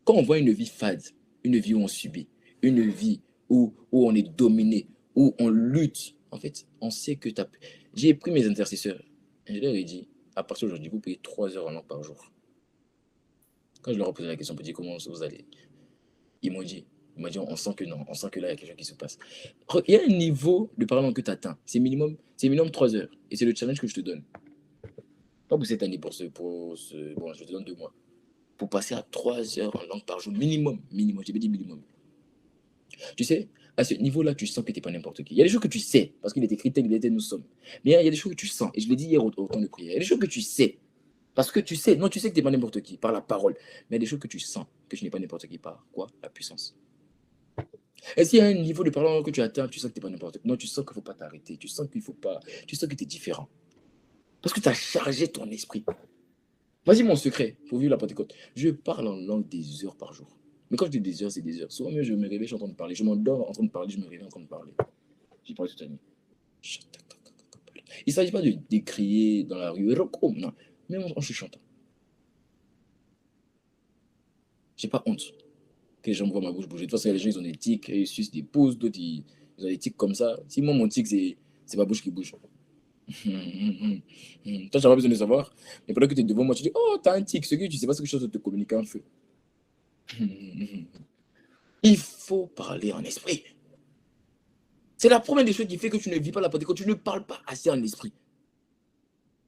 [SPEAKER 1] Quand on voit une vie fade, une vie où on subit, une vie où on est dominé, où on lutte, en fait, on sait que tu as... J'ai pris mes intercesseurs et je leur ai dit, à partir d'aujourd'hui, vous payez 3 heures en langue par jour. Quand je leur ai posé la question, je me dit comment vous allez, ils m'ont dit, on sent que non, on sent que là, il y a quelque chose qui se passe. Il y a un niveau de parlement que tu atteins, c'est minimum 3 heures. Et c'est le challenge que je te donne. Pas pour cette année, bon, je te donne 2 mois. Pour passer à 3 heures en langue par jour, minimum, j'ai dit minimum. Tu sais, à ce niveau-là, tu sens que tu n'es pas n'importe qui. Il y a des choses que tu sais, parce qu'il est écrit tel il était, nous sommes. Mais il y a des choses que tu sens, et je l'ai dit hier au temps de prière, il y a des choses que tu sais, parce que tu sais, non, tu sais que tu n'es pas n'importe qui, par la parole, mais il y a des choses que tu sens, que tu n'es pas n'importe qui, par quoi? La puissance. Est-ce qu'il y a un niveau de parole que tu atteins, tu sens que tu n'es pas n'importe qui? Non, tu sens qu'il ne faut pas t'arrêter, tu sens qu'il faut pas, tu sens que tu es différent. Parce que tu as chargé ton esprit. Vas-y, mon secret pour vivre la Pentecôte. Je parle en langue des heures par jour. Mais quand je dis des heures, c'est des heures. Souvent, je me réveille, je suis en train de parler. Je m'endors en train de parler, je me réveille en train de parler. J'ai parlé toute la nuit. Il ne s'agit pas de décrier dans la rue, non, même en chuchotant. Je n'ai pas honte que les gens me voient ma bouche bouger. De toute façon, les gens, ils ont des tics, ils sucent des pouces, d'autres, ils ont des tics comme ça. Si moi, mon tic, c'est ma bouche qui bouge. Toi, tu n'as pas besoin de savoir. Mais pendant que tu es devant moi, tu dis, oh, tu as un tic. Ce que tu sais pas, c'est quelque chose de te communiquer en feu. Il faut parler en esprit. C'est la première des choses qui fait que tu ne vis pas la Pentecôte. Tu ne parles pas assez en esprit.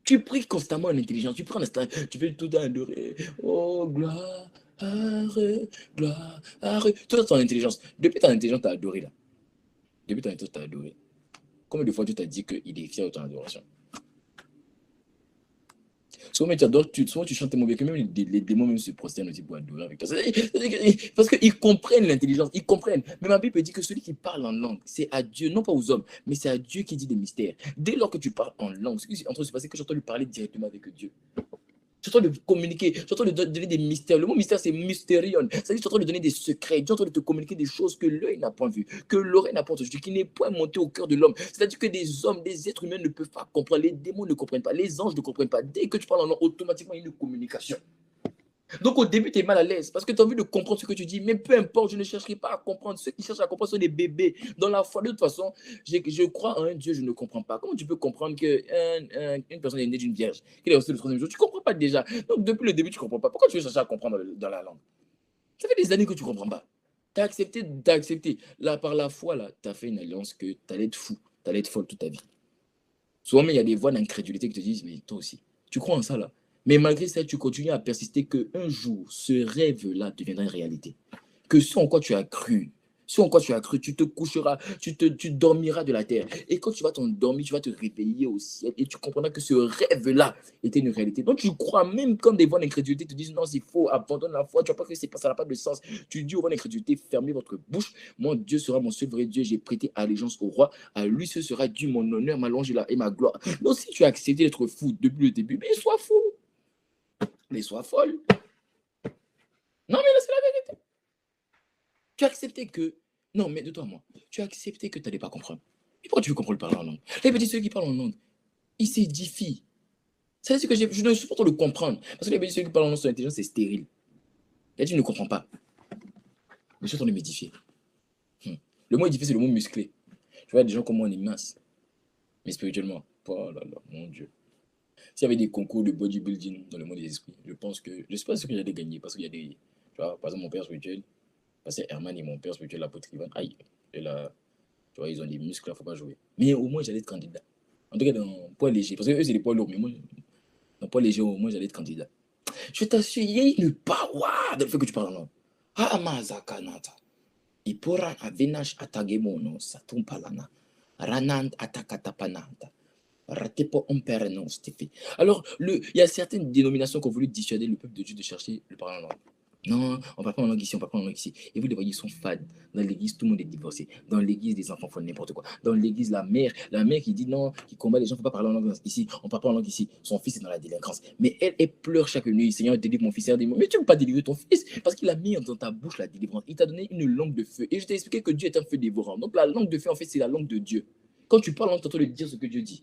[SPEAKER 1] Tu pries constamment en intelligence. Tu prends un instant, tu fais tout adorer. Oh, gloire, gloire. Tout ça, en intelligence. Depuis ton intelligence, tu as adoré là. Depuis ton intelligence, tu as adoré. Combien de fois tu t'as dit qu'il est fier de ton adoration? Souvent, tu chantes tellement bien que même les démons même se prosternent aussi pour adorer avec toi. Parce qu'ils comprennent l'intelligence, ils comprennent. Mais ma Bible dit que celui qui parle en langue, c'est à Dieu, non pas aux hommes, mais c'est à Dieu qui dit des mystères. Dès lors que tu parles en langue, ce qui est en train de se passer, c'est que j'entends lui parler directement avec Dieu. J'entends de communiquer, j'entends de donner des mystères. Le mot mystère, c'est mystérion. C'est-à-dire que j'entends de donner des secrets, j'entends de te communiquer des choses que l'œil n'a pas vues, que l'oreille n'a pas entendues, qui n'est point monté au cœur de l'homme. C'est-à-dire que des hommes, des êtres humains ne peuvent pas comprendre, les démons ne comprennent pas, les anges ne comprennent pas. Dès que tu parles en langue, automatiquement, il y a une communication. Donc au début, tu es mal à l'aise parce que tu as envie de comprendre ce que tu dis, mais peu importe, je ne chercherai pas à comprendre. Ceux qui cherchent à comprendre sont des bébés. Dans la foi, de toute façon, je crois en un Dieu, je ne comprends pas. Comment tu peux comprendre qu'une personne est née d'une vierge, qu'elle est reçue le troisième jour? Tu ne comprends pas déjà. Donc depuis le début, tu ne comprends pas. Pourquoi tu veux chercher à comprendre dans la langue? Ça fait des années que tu ne comprends pas. Tu as accepté. Là, par la foi, tu as fait une alliance que tu allais être fou, tu allais être folle toute ta vie. Souvent, il y a des voix d'incrédulité qui te disent, mais toi aussi, tu crois en ça là? Mais malgré ça, tu continues à persister qu'un jour, ce rêve-là deviendra une réalité. Que ce en quoi tu as cru, tu te coucheras, tu dormiras de la terre. Et quand tu vas t'endormir, tu vas te réveiller au ciel et tu comprendras que ce rêve-là était une réalité. Donc tu crois, même quand des voix d'incrédulité te disent non, c'est faux, abandonne la foi, tu vois pas que ça n'a pas de sens. Tu dis aux voix d'incrédulité, fermez votre bouche. Mon Dieu sera mon seul vrai Dieu, j'ai prêté allégeance au roi. À lui, ce sera dû mon honneur, ma louange et ma gloire. Donc si tu as accepté d'être fou depuis le début, mais sois fou. Mais sois folle. Non, mais là, c'est la vérité. Tu as accepté que... Non, mais de toi, moi. Tu as accepté que tu n'allais pas comprendre. Et pourquoi tu veux comprendre le parler en langue? Les petits, ceux qui parlent en langue, ils s'édifient. C'est-à-dire que je ne supporte pas le comprendre. Parce que les petits, ceux qui parlent en langue sont intelligents, c'est stérile. Et tu ne comprends pas. Mais je suis en train de m'édifier. Le mot édifier, c'est le mot musclé. Tu vois, des gens comme moi, on est mince. Mais spirituellement, oh là là, mon Dieu. S'il y avait des concours de bodybuilding dans le monde des esprits, je pense que... Je ne sais pas ce que j'allais gagner parce qu'il y a des... Tu vois, par exemple, mon père spirituel, pasteur Herman et mon père spirituel, l'apôtre Ivan, aïe, et là, tu vois, ils ont des muscles, il ne faut pas jouer. Mais au moins, j'allais être candidat. En tout cas, dans poids léger, parce que eux, c'est des poids lourds, mais moi, dans poids léger, au moins, j'allais être candidat. Je t'assure, il y a une power dans le fait que tu parles en langue. Ah, mazaka nata. Ipora avenash atagemono, satumpalana. Ranand atakatapanata. Ratepo ompereno, Stéphie. Alors, il y a certaines dénominations qui ont voulu dissuader le peuple de Dieu de chercher le parler en langue. Non, on ne parle pas en langue ici, on ne parle pas en langue ici. Et vous les voyez, ils sont fades. Dans l'église, tout le monde est divorcé. Dans l'église, les enfants font n'importe quoi. Dans l'église, la mère qui dit non, qui combat les gens, il ne faut pas parler en langue ici. On ne parle pas en langue ici. Son fils est dans la délinquance. Mais elle pleure chaque nuit. Seigneur, délivre mon fils. Mais tu ne peux pas délivrer ton fils parce qu'il a mis dans ta bouche la délivrance. Il t'a donné une langue de feu. Et je t'ai expliqué que Dieu est un feu dévorant. Donc la langue de feu, en fait, c'est la langue de Dieu. Quand tu parles en langue, tu entends le dire ce que Dieu dit.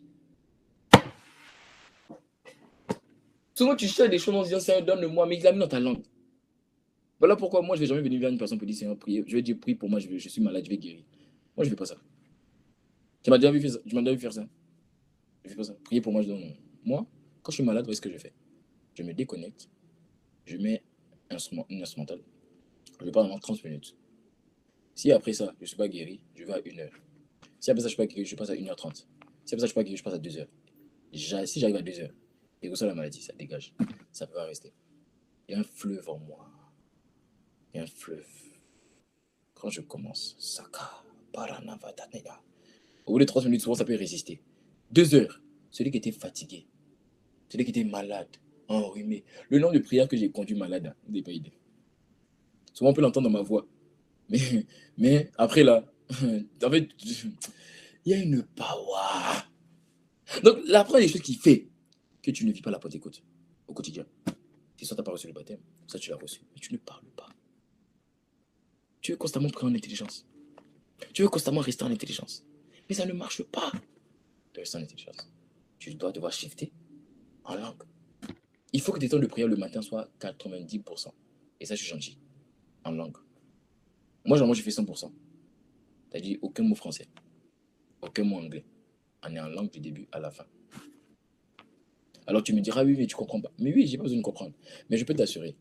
[SPEAKER 1] Souvent, tu cherches des choses en disant Seigneur, donne-le-moi, mais il l'a mis dans ta langue. Voilà pourquoi moi, je ne vais jamais venir vers une personne pour dire Seigneur, prier. Je vais dire prie pour moi, je suis malade, je vais guérir. Moi, je ne fais pas ça. Tu m'as déjà vu faire ça. Je ne fais pas ça. Prier pour moi, je donne. Moi, quand je suis malade, voici ce que je fais. Je me déconnecte, je mets une instrumentale, je parle pendant 30 minutes. Si après ça, je ne suis pas guéri, je vais à 1 heure. Si après ça, je ne suis pas guéri, je passe à 1h30. Si après ça, je ne suis pas guéri, je passe à 2 heures. Si j'arrive à 2 heures, et que ça, la maladie, ça dégage. Ça ne peut pas rester. Il y a un fleuve en moi. Il y a un fleuve. Quand je commence, Saka, Paranavatanega. Au bout de 30 minutes, souvent, ça peut résister. 2 heures. Celui qui était fatigué, celui qui était malade, enrhumé. Le nombre de prières que j'ai conduit malade, vous n'avez pas idée. Souvent, on peut l'entendre dans ma voix. Mais après, là, en fait, il y a une power. Donc, la première des choses qui fait que tu ne vis pas la Pentecôte au quotidien, c'est soit tu n'as pas reçu le baptême, soit tu l'as reçu, mais tu ne parles pas. Tu veux constamment prier en intelligence. Tu veux constamment rester en intelligence. Mais ça ne marche pas de rester en intelligence. Tu dois devoir shifter en langue. Il faut que tes temps de prière le matin soient 90%. Et ça, je suis gentil. En langue. Moi, généralement, je fais 100%. C'est-à-dire aucun mot français. Aucun mot anglais. On est en langue du début à la fin. Alors tu me diras, oui, mais tu comprends pas. Mais oui, j'ai pas besoin de comprendre. Mais je peux t'assurer.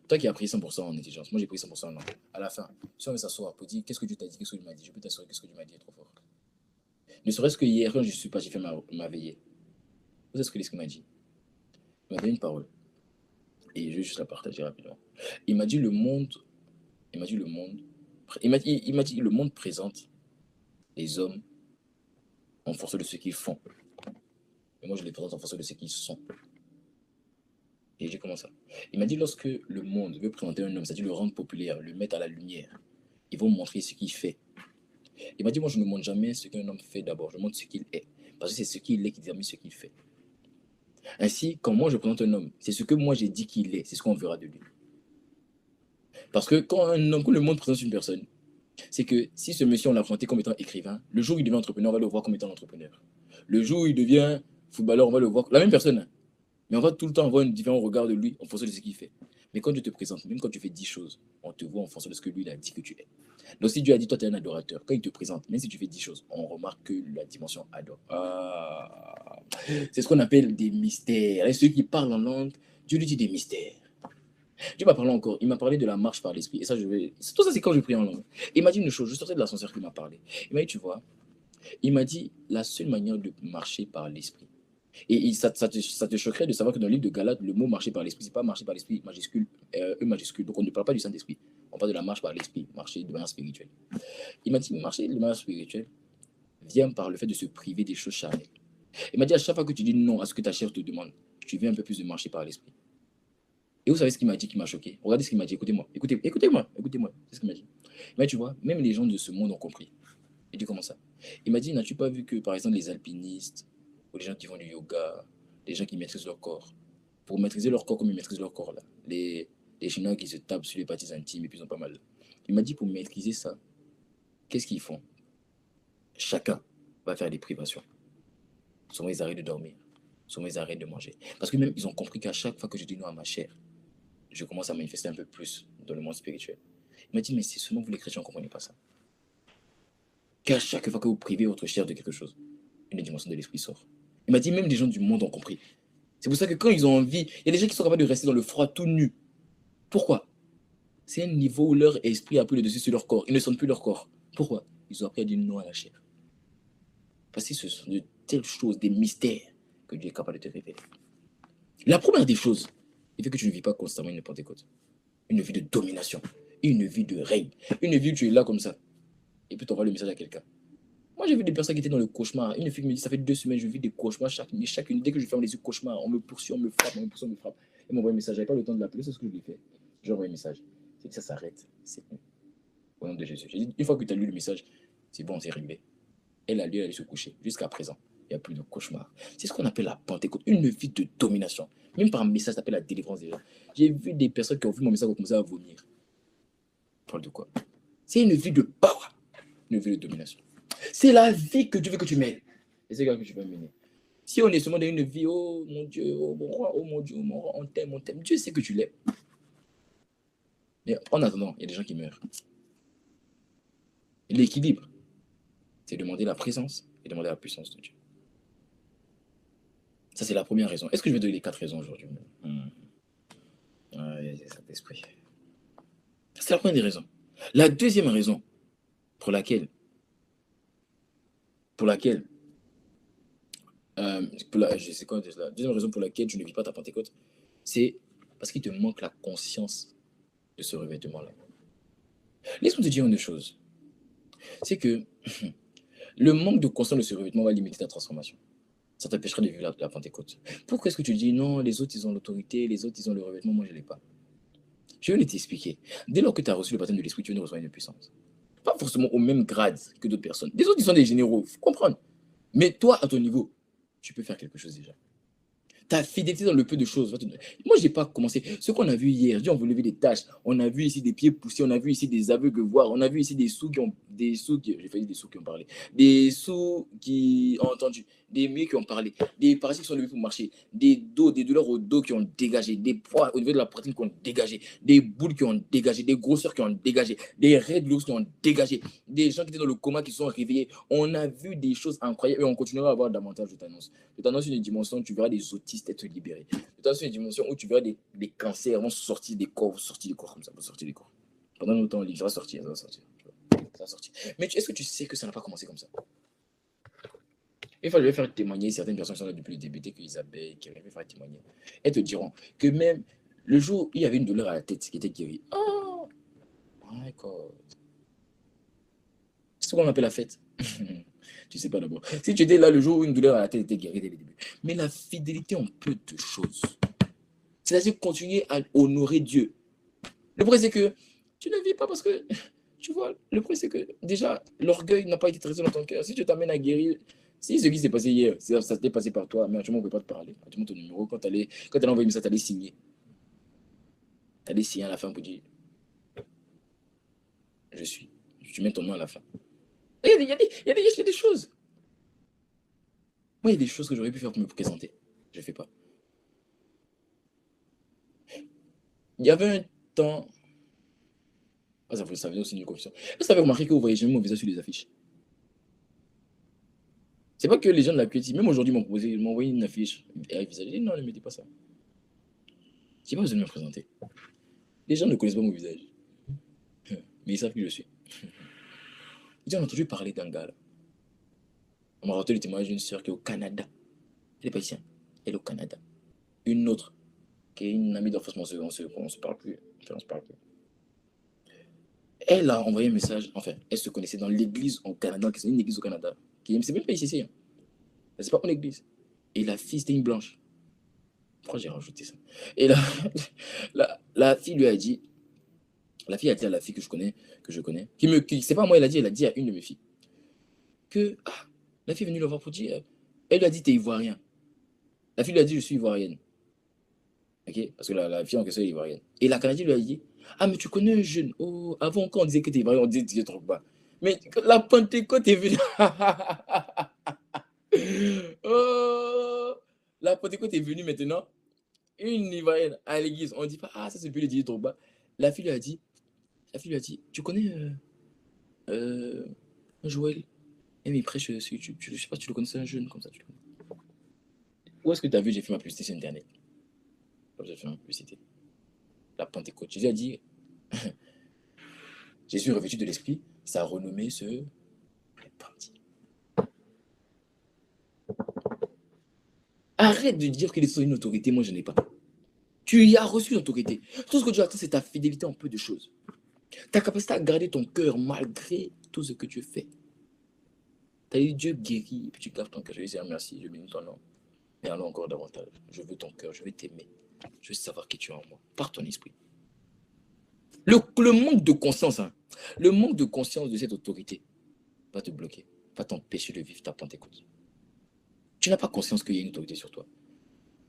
[SPEAKER 1] Toi qui as pris 100% en intelligence, moi j'ai pris 100% en langue. À la fin, si on veut s'asseoir pour dire qu'est-ce que Dieu t'a dit, qu'est-ce que Dieu m'a dit, je peux t'assurer qu'est-ce que Dieu m'a dit est trop fort. Ne serait-ce que hier, quand je suis pas, j'ai fait ma veillée. Vous savez ce que l'Esprit m'a dit? Il m'a donné une parole. Et je vais juste la partager rapidement. Il m'a dit le monde présente les hommes en fonction de ce qu'ils font. Mais moi, je les présente en fonction de ce qu'ils sont. Et j'ai dit comment ça? Il m'a dit lorsque le monde veut présenter un homme, c'est-à-dire le rendre populaire, le mettre à la lumière, ils vont montrer ce qu'il fait. Il m'a dit moi, je ne montre jamais ce qu'un homme fait d'abord, je montre ce qu'il est. Parce que c'est ce qu'il est qui détermine ce qu'il fait. Ainsi, quand moi je présente un homme, c'est ce que moi j'ai dit qu'il est, c'est ce qu'on verra de lui. Parce que quand le monde présente une personne, c'est que si ce monsieur on l'a présenté comme étant écrivain, le jour où il devient entrepreneur, on va le voir comme étant entrepreneur. Le jour où il devient footballeur, on va le voir, la même personne. Mais on va tout le temps avoir un différent regard de lui en fonction de ce qu'il fait. Mais quand Dieu te présente, même quand tu fais 10 choses, on te voit en fonction de ce que lui il a dit que tu es. Donc si Dieu a dit toi tu es un adorateur, quand il te présente, même si tu fais 10 choses, on remarque que la dimension adore. C'est ce qu'on appelle des mystères. Et ceux qui parlent en langue, Dieu lui dit des mystères. Dieu m'a parlé encore, il m'a parlé de la marche par l'esprit. Et ça, tout ça c'est quand je prie en langue. Il m'a dit une chose, je sortais de l'ascenseur qu'il m'a parlé. Il m'a dit, tu vois, il m'a dit la seule manière de marcher par l'esprit. Et ça te choquerait de savoir que dans le livre de Galates, le mot marcher par l'esprit, c'est pas marcher par l'esprit majuscule, E majuscule. Donc on ne parle pas du Saint-Esprit. On parle de la marche par l'esprit, marcher de manière spirituelle. Il m'a dit, marcher de manière spirituelle vient par le fait de se priver des choses charnelles. Il m'a dit, à chaque fois que tu dis non à ce que ta chair te demande, tu viens un peu plus de marcher par l'esprit. Et vous savez ce qu'il m'a dit qui m'a choqué? Regardez ce qu'il m'a dit, écoutez-moi. C'est ce qu'il m'a dit. Mais tu vois, même les gens de ce monde ont compris. Il dit comment ça? Il m'a dit, n'as-tu pas vu que par exemple les alpinistes, ou les gens qui font du yoga, les gens qui maîtrisent leur corps, pour maîtriser leur corps comme ils maîtrisent leur corps là, les Chinois qui se tapent sur les parties intimes et puis ils ont pas mal. Il m'a dit pour maîtriser ça, qu'est-ce qu'ils font? Chacun va faire des privations. Souvent ils arrêtent de dormir, souvent ils arrêtent de manger. Parce que même ils ont compris qu'à chaque fois que je dis non à ma chair, je commence à manifester un peu plus dans le monde spirituel. Il m'a dit mais c'est seulement vous les chrétiens ne comprenez pas ça. Qu'à chaque fois que vous privez votre chair de quelque chose, une dimension de l'esprit sort. Il m'a dit même les gens du monde ont compris. C'est pour ça que quand ils ont envie, il y a des gens qui sont capables de rester dans le froid tout nus. Pourquoi? C'est un niveau où leur esprit a pris le dessus sur leur corps. Ils ne sentent plus leur corps. Pourquoi? Ils ont appris à dire non à la chair. Parce que ce sont de telles choses, des mystères que Dieu est capable de te révéler. La première des choses, il fait que tu ne vis pas constamment une Pentecôte. Une vie de domination, une vie de règne, une vie où tu es là comme ça. Et puis tu envoies le message à quelqu'un. Moi, j'ai vu des personnes qui étaient dans le cauchemar. Une fille me dit, ça fait 2 semaines, je vis des cauchemars. Chacune, dès que je ferme les yeux, cauchemar, on me poursuit, on me frappe, on me poursuit, on me frappe. Elle m'envoie un message. Je n'avais pas le temps de l'appeler, c'est ce que je lui ai fait. Je lui envoie un message. C'est que ça s'arrête. C'est bon. Au nom de Jésus. J'ai dit, une fois que tu as lu le message, c'est bon, c'est réglé. Elle a lu, elle allait se coucher. Jusqu'à présent, il n'y a plus de cauchemar. C'est ce qu'on appelle la Pentecôte, une vie de domination. Même par un message, ça s'appelle la délivrance des gens. J'ai vu des personnes qui ont vu mon message commencer à vomir. Je parle de quoi? C'est une vie de power, une vie de domination. C'est la vie que Dieu veut que tu mènes. Et c'est là que tu vas mener. Si on est seulement dans une vie, oh mon Dieu, oh mon roi, oh mon Dieu, oh mon roi, on t'aime, on t'aime. Dieu sait que tu l'aimes. Mais en attendant, il y a des gens qui meurent. L'équilibre, c'est demander la présence et demander la puissance de Dieu. Ça, c'est la première raison. Est-ce que je vais donner les 4 raisons aujourd'hui? Cet esprit. C'est la première des raisons. La deuxième raison pour laquelle je sais quoi, la deuxième raison pour laquelle tu ne vis pas ta Pentecôte, c'est parce qu'il te manque la conscience de ce revêtement-là. Laisse-moi te dire une chose. C'est que le manque de conscience de ce revêtement va limiter ta transformation. Ça t'empêchera de vivre la Pentecôte. Pourquoi est-ce que tu dis non, les autres ils ont l'autorité, les autres ils ont le revêtement, moi je ne l'ai pas? Je vais t'expliquer. Dès lors que tu as reçu le baptême de l'esprit, tu viens de recevoir une puissance. Pas forcément au même grade que d'autres personnes. Les autres ils sont des généraux, il faut comprendre. Mais toi, à ton niveau, tu peux faire quelque chose déjà. Ta fidélité dans le peu de choses. Moi, je n'ai pas commencé. Ce qu'on a vu hier, Dieu, on veut lever des tâches. On a vu ici des pieds poussés. On a vu ici des aveugles voir. On a vu ici des sourds qui ont parlé. Des sourds qui ont entendu. Des muets qui ont parlé. Des parasites qui sont levés pour marcher. Des douleurs au dos qui ont dégagé. Des poids au niveau de la poitrine qui ont dégagé. Des boules qui ont dégagé. Des grosseurs qui ont dégagé. Des raies de l'ours qui ont dégagé. Des gens qui étaient dans le coma qui sont réveillés. On a vu des choses incroyables et on continuera à avoir davantage, je t'annonce. Je t'annonce une dimension où tu verras des autistes être libérés. Je t'annonce une dimension où tu verras des cancers vont sortir des corps comme ça, vont sortir des corps. Pendant longtemps, ça va sortir. Mais est-ce que tu sais que ça n'a pas commencé comme ça? Une fois, je vais faire témoigner certaines personnes qui sont là depuis le début, dès qu'Isabelle, qui va faire témoigner. Elles te diront que même le jour où il y avait une douleur à la tête qui était guérie. Oh my God. C'est ce qu'on appelle la fête. Tu sais pas d'abord. Si tu étais là le jour où une douleur à la tête était guérie dès le début. Mais la fidélité en peu de choses. C'est-à-dire continuer à honorer Dieu. Le problème, c'est que tu ne vis pas parce que, tu vois, le problème, c'est que déjà, l'orgueil n'a pas été traité dans ton cœur. Si tu t'amènes à guérir, si ce qui s'est passé hier, ça s'était passé par toi, mais à tout moment, on ne peut pas te parler. À tout moment, ton numéro, quand tu allais envoyer ça, tu allais signer. Tu allais signer à la fin pour dire, je suis. Tu mets ton nom à la fin. Il y a des choses. Moi, il y a des choses que j'aurais pu faire pour me présenter. Je ne fais pas. Il y avait un temps. Ça vient aussi d'une confusion. Est-ce que vous avez remarqué que vous voyez jamais mon visage sur les affiches? C'est pas que les gens de la QT, même aujourd'hui, m'ont envoyé une affiche avec visage. J'ai dit non, ne mettez pas ça. Je n'ai pas besoin de me présenter. Les gens ne connaissent pas mon visage. Mais ils savent qui je suis. Ils ont entendu parler d'un gars là. On m'a raconté le témoignage d'une soeur qui est au Canada. Elle n'est pas ici. Elle est au Canada. Une autre, qui est une amie d'enfance, on ne se parle plus. Enfin, on se parle plus. Elle a envoyé un message. Enfin, elle se connaissait dans l'église au Canada, qui est une église au Canada. C'est même pas ici. Hein. C'est pas une église. Et la fille, c'était une blanche. Pourquoi j'ai rajouté ça? Et la fille lui a dit, la fille a dit à la fille que je connais, c'est pas moi, elle a dit à une de mes filles, que la fille est venue le voir pour dire, elle lui a dit, t'es ivoirien. La fille lui a dit, je suis ivoirienne. Ok? Parce que la fille en question est ivoirienne. Et la Canadienne lui a dit, mais tu connais un jeune. Oh, avant, quand on disait que t'es ivoirien, on disait que t'es trop bas. Mais la Pentecôte est venue. Oh, la Pentecôte est venue maintenant. Une ivoirienne à l'église. On ne dit pas, ça c'est plus le Didier Drogba. La fille lui a dit, tu connais Joël? Il prêche sur YouTube. Je ne sais pas si tu le connais, c'est un jeune comme ça. Tu le connais. Où est-ce que tu as vu j'ai fait ma publicité sur Internet? J'ai fait ma publicité. La Pentecôte. Jésus a dit, Jésus revêtu de l'Esprit, sa renommée se répandit. Arrête de dire qu'il est sur une autorité, moi je n'ai pas. Tu y as reçu l'autorité. Tout ce que tu attends, c'est ta fidélité en peu de choses. Ta capacité à garder ton cœur malgré tout ce que tu fais. Tu as dit Dieu guérit, et puis tu gardes ton cœur. Je vais dire merci, je bénis ton nom. Mais allons encore davantage. Je veux ton cœur, je veux t'aimer. Je veux savoir qui tu es en moi, par ton esprit. Le manque de conscience, le manque de conscience de cette autorité va te bloquer, va t'empêcher de vivre ta Pentecôte. Tu n'as pas conscience qu'il y a une autorité sur toi.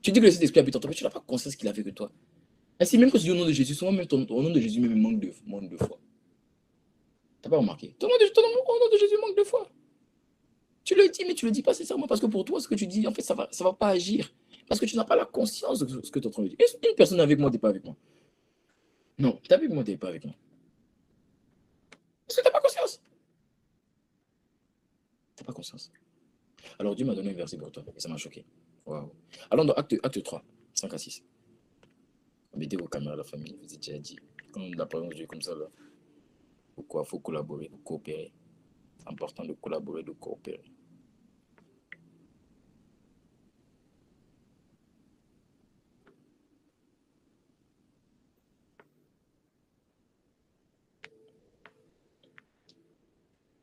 [SPEAKER 1] Tu dis que le Saint-Esprit habite en toi, mais tu n'as pas conscience qu'il a fait que toi. Ainsi, même quand tu dis au nom de Jésus, souvent même ton nom de Jésus même manque de foi. Tu n'as pas remarqué? Au nom de Jésus manque de foi. Tu le dis, mais tu ne le dis pas sincèrement, parce que pour toi, ce que tu dis, en fait, ça va pas agir. Parce que tu n'as pas la conscience de ce que tu es en train de dire. Une personne avec moi, tu n'es pas avec moi. Non, tu es avec moi, tu n'es pas avec moi. Parce que tu n'as pas conscience. Tu n'as pas conscience. Alors Dieu m'a donné un verset pour toi, et ça m'a choqué. Waouh. Allons dans acte 3, 5 à 6. Mettez vos caméras, la famille, je vous ai déjà dit. Quand la présence de Dieu comme ça, là, pourquoi il faut collaborer, coopérer. C'est important de collaborer, de coopérer.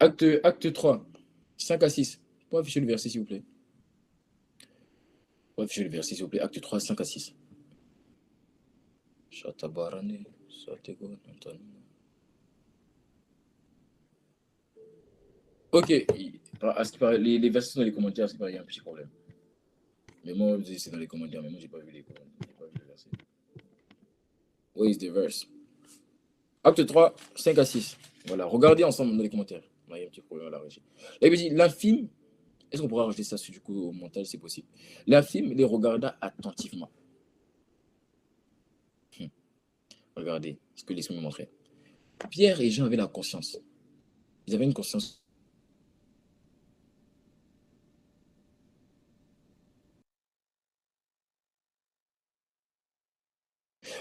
[SPEAKER 1] Acte 3, 5 à 6. Vous pouvez afficher le verset, s'il vous plaît. Vous pouvez afficher le verset, s'il vous plaît. Acte 3, 5 à 6. Chatabarane, Satego, Nantan. Ok. À ce qui paraît, les versets sont dans les commentaires, à ce qui paraît, il y a un petit problème. Mais moi, c'est dans les commentaires, mais moi, je n'ai pas vu les commentaires. Je n'ai pas vu le verset. Where is the verse? Acte 3, 5 à 6. Voilà, regardez ensemble dans les commentaires. Il y a un petit problème à la régie. Là, il me dit, l'infime, est-ce qu'on pourra rajouter ça du coup au montage, c'est possible? L'infime les regarda attentivement. Regardez ce que l'Esprit me montrait. Pierre et Jean avaient la conscience. Ils avaient une conscience.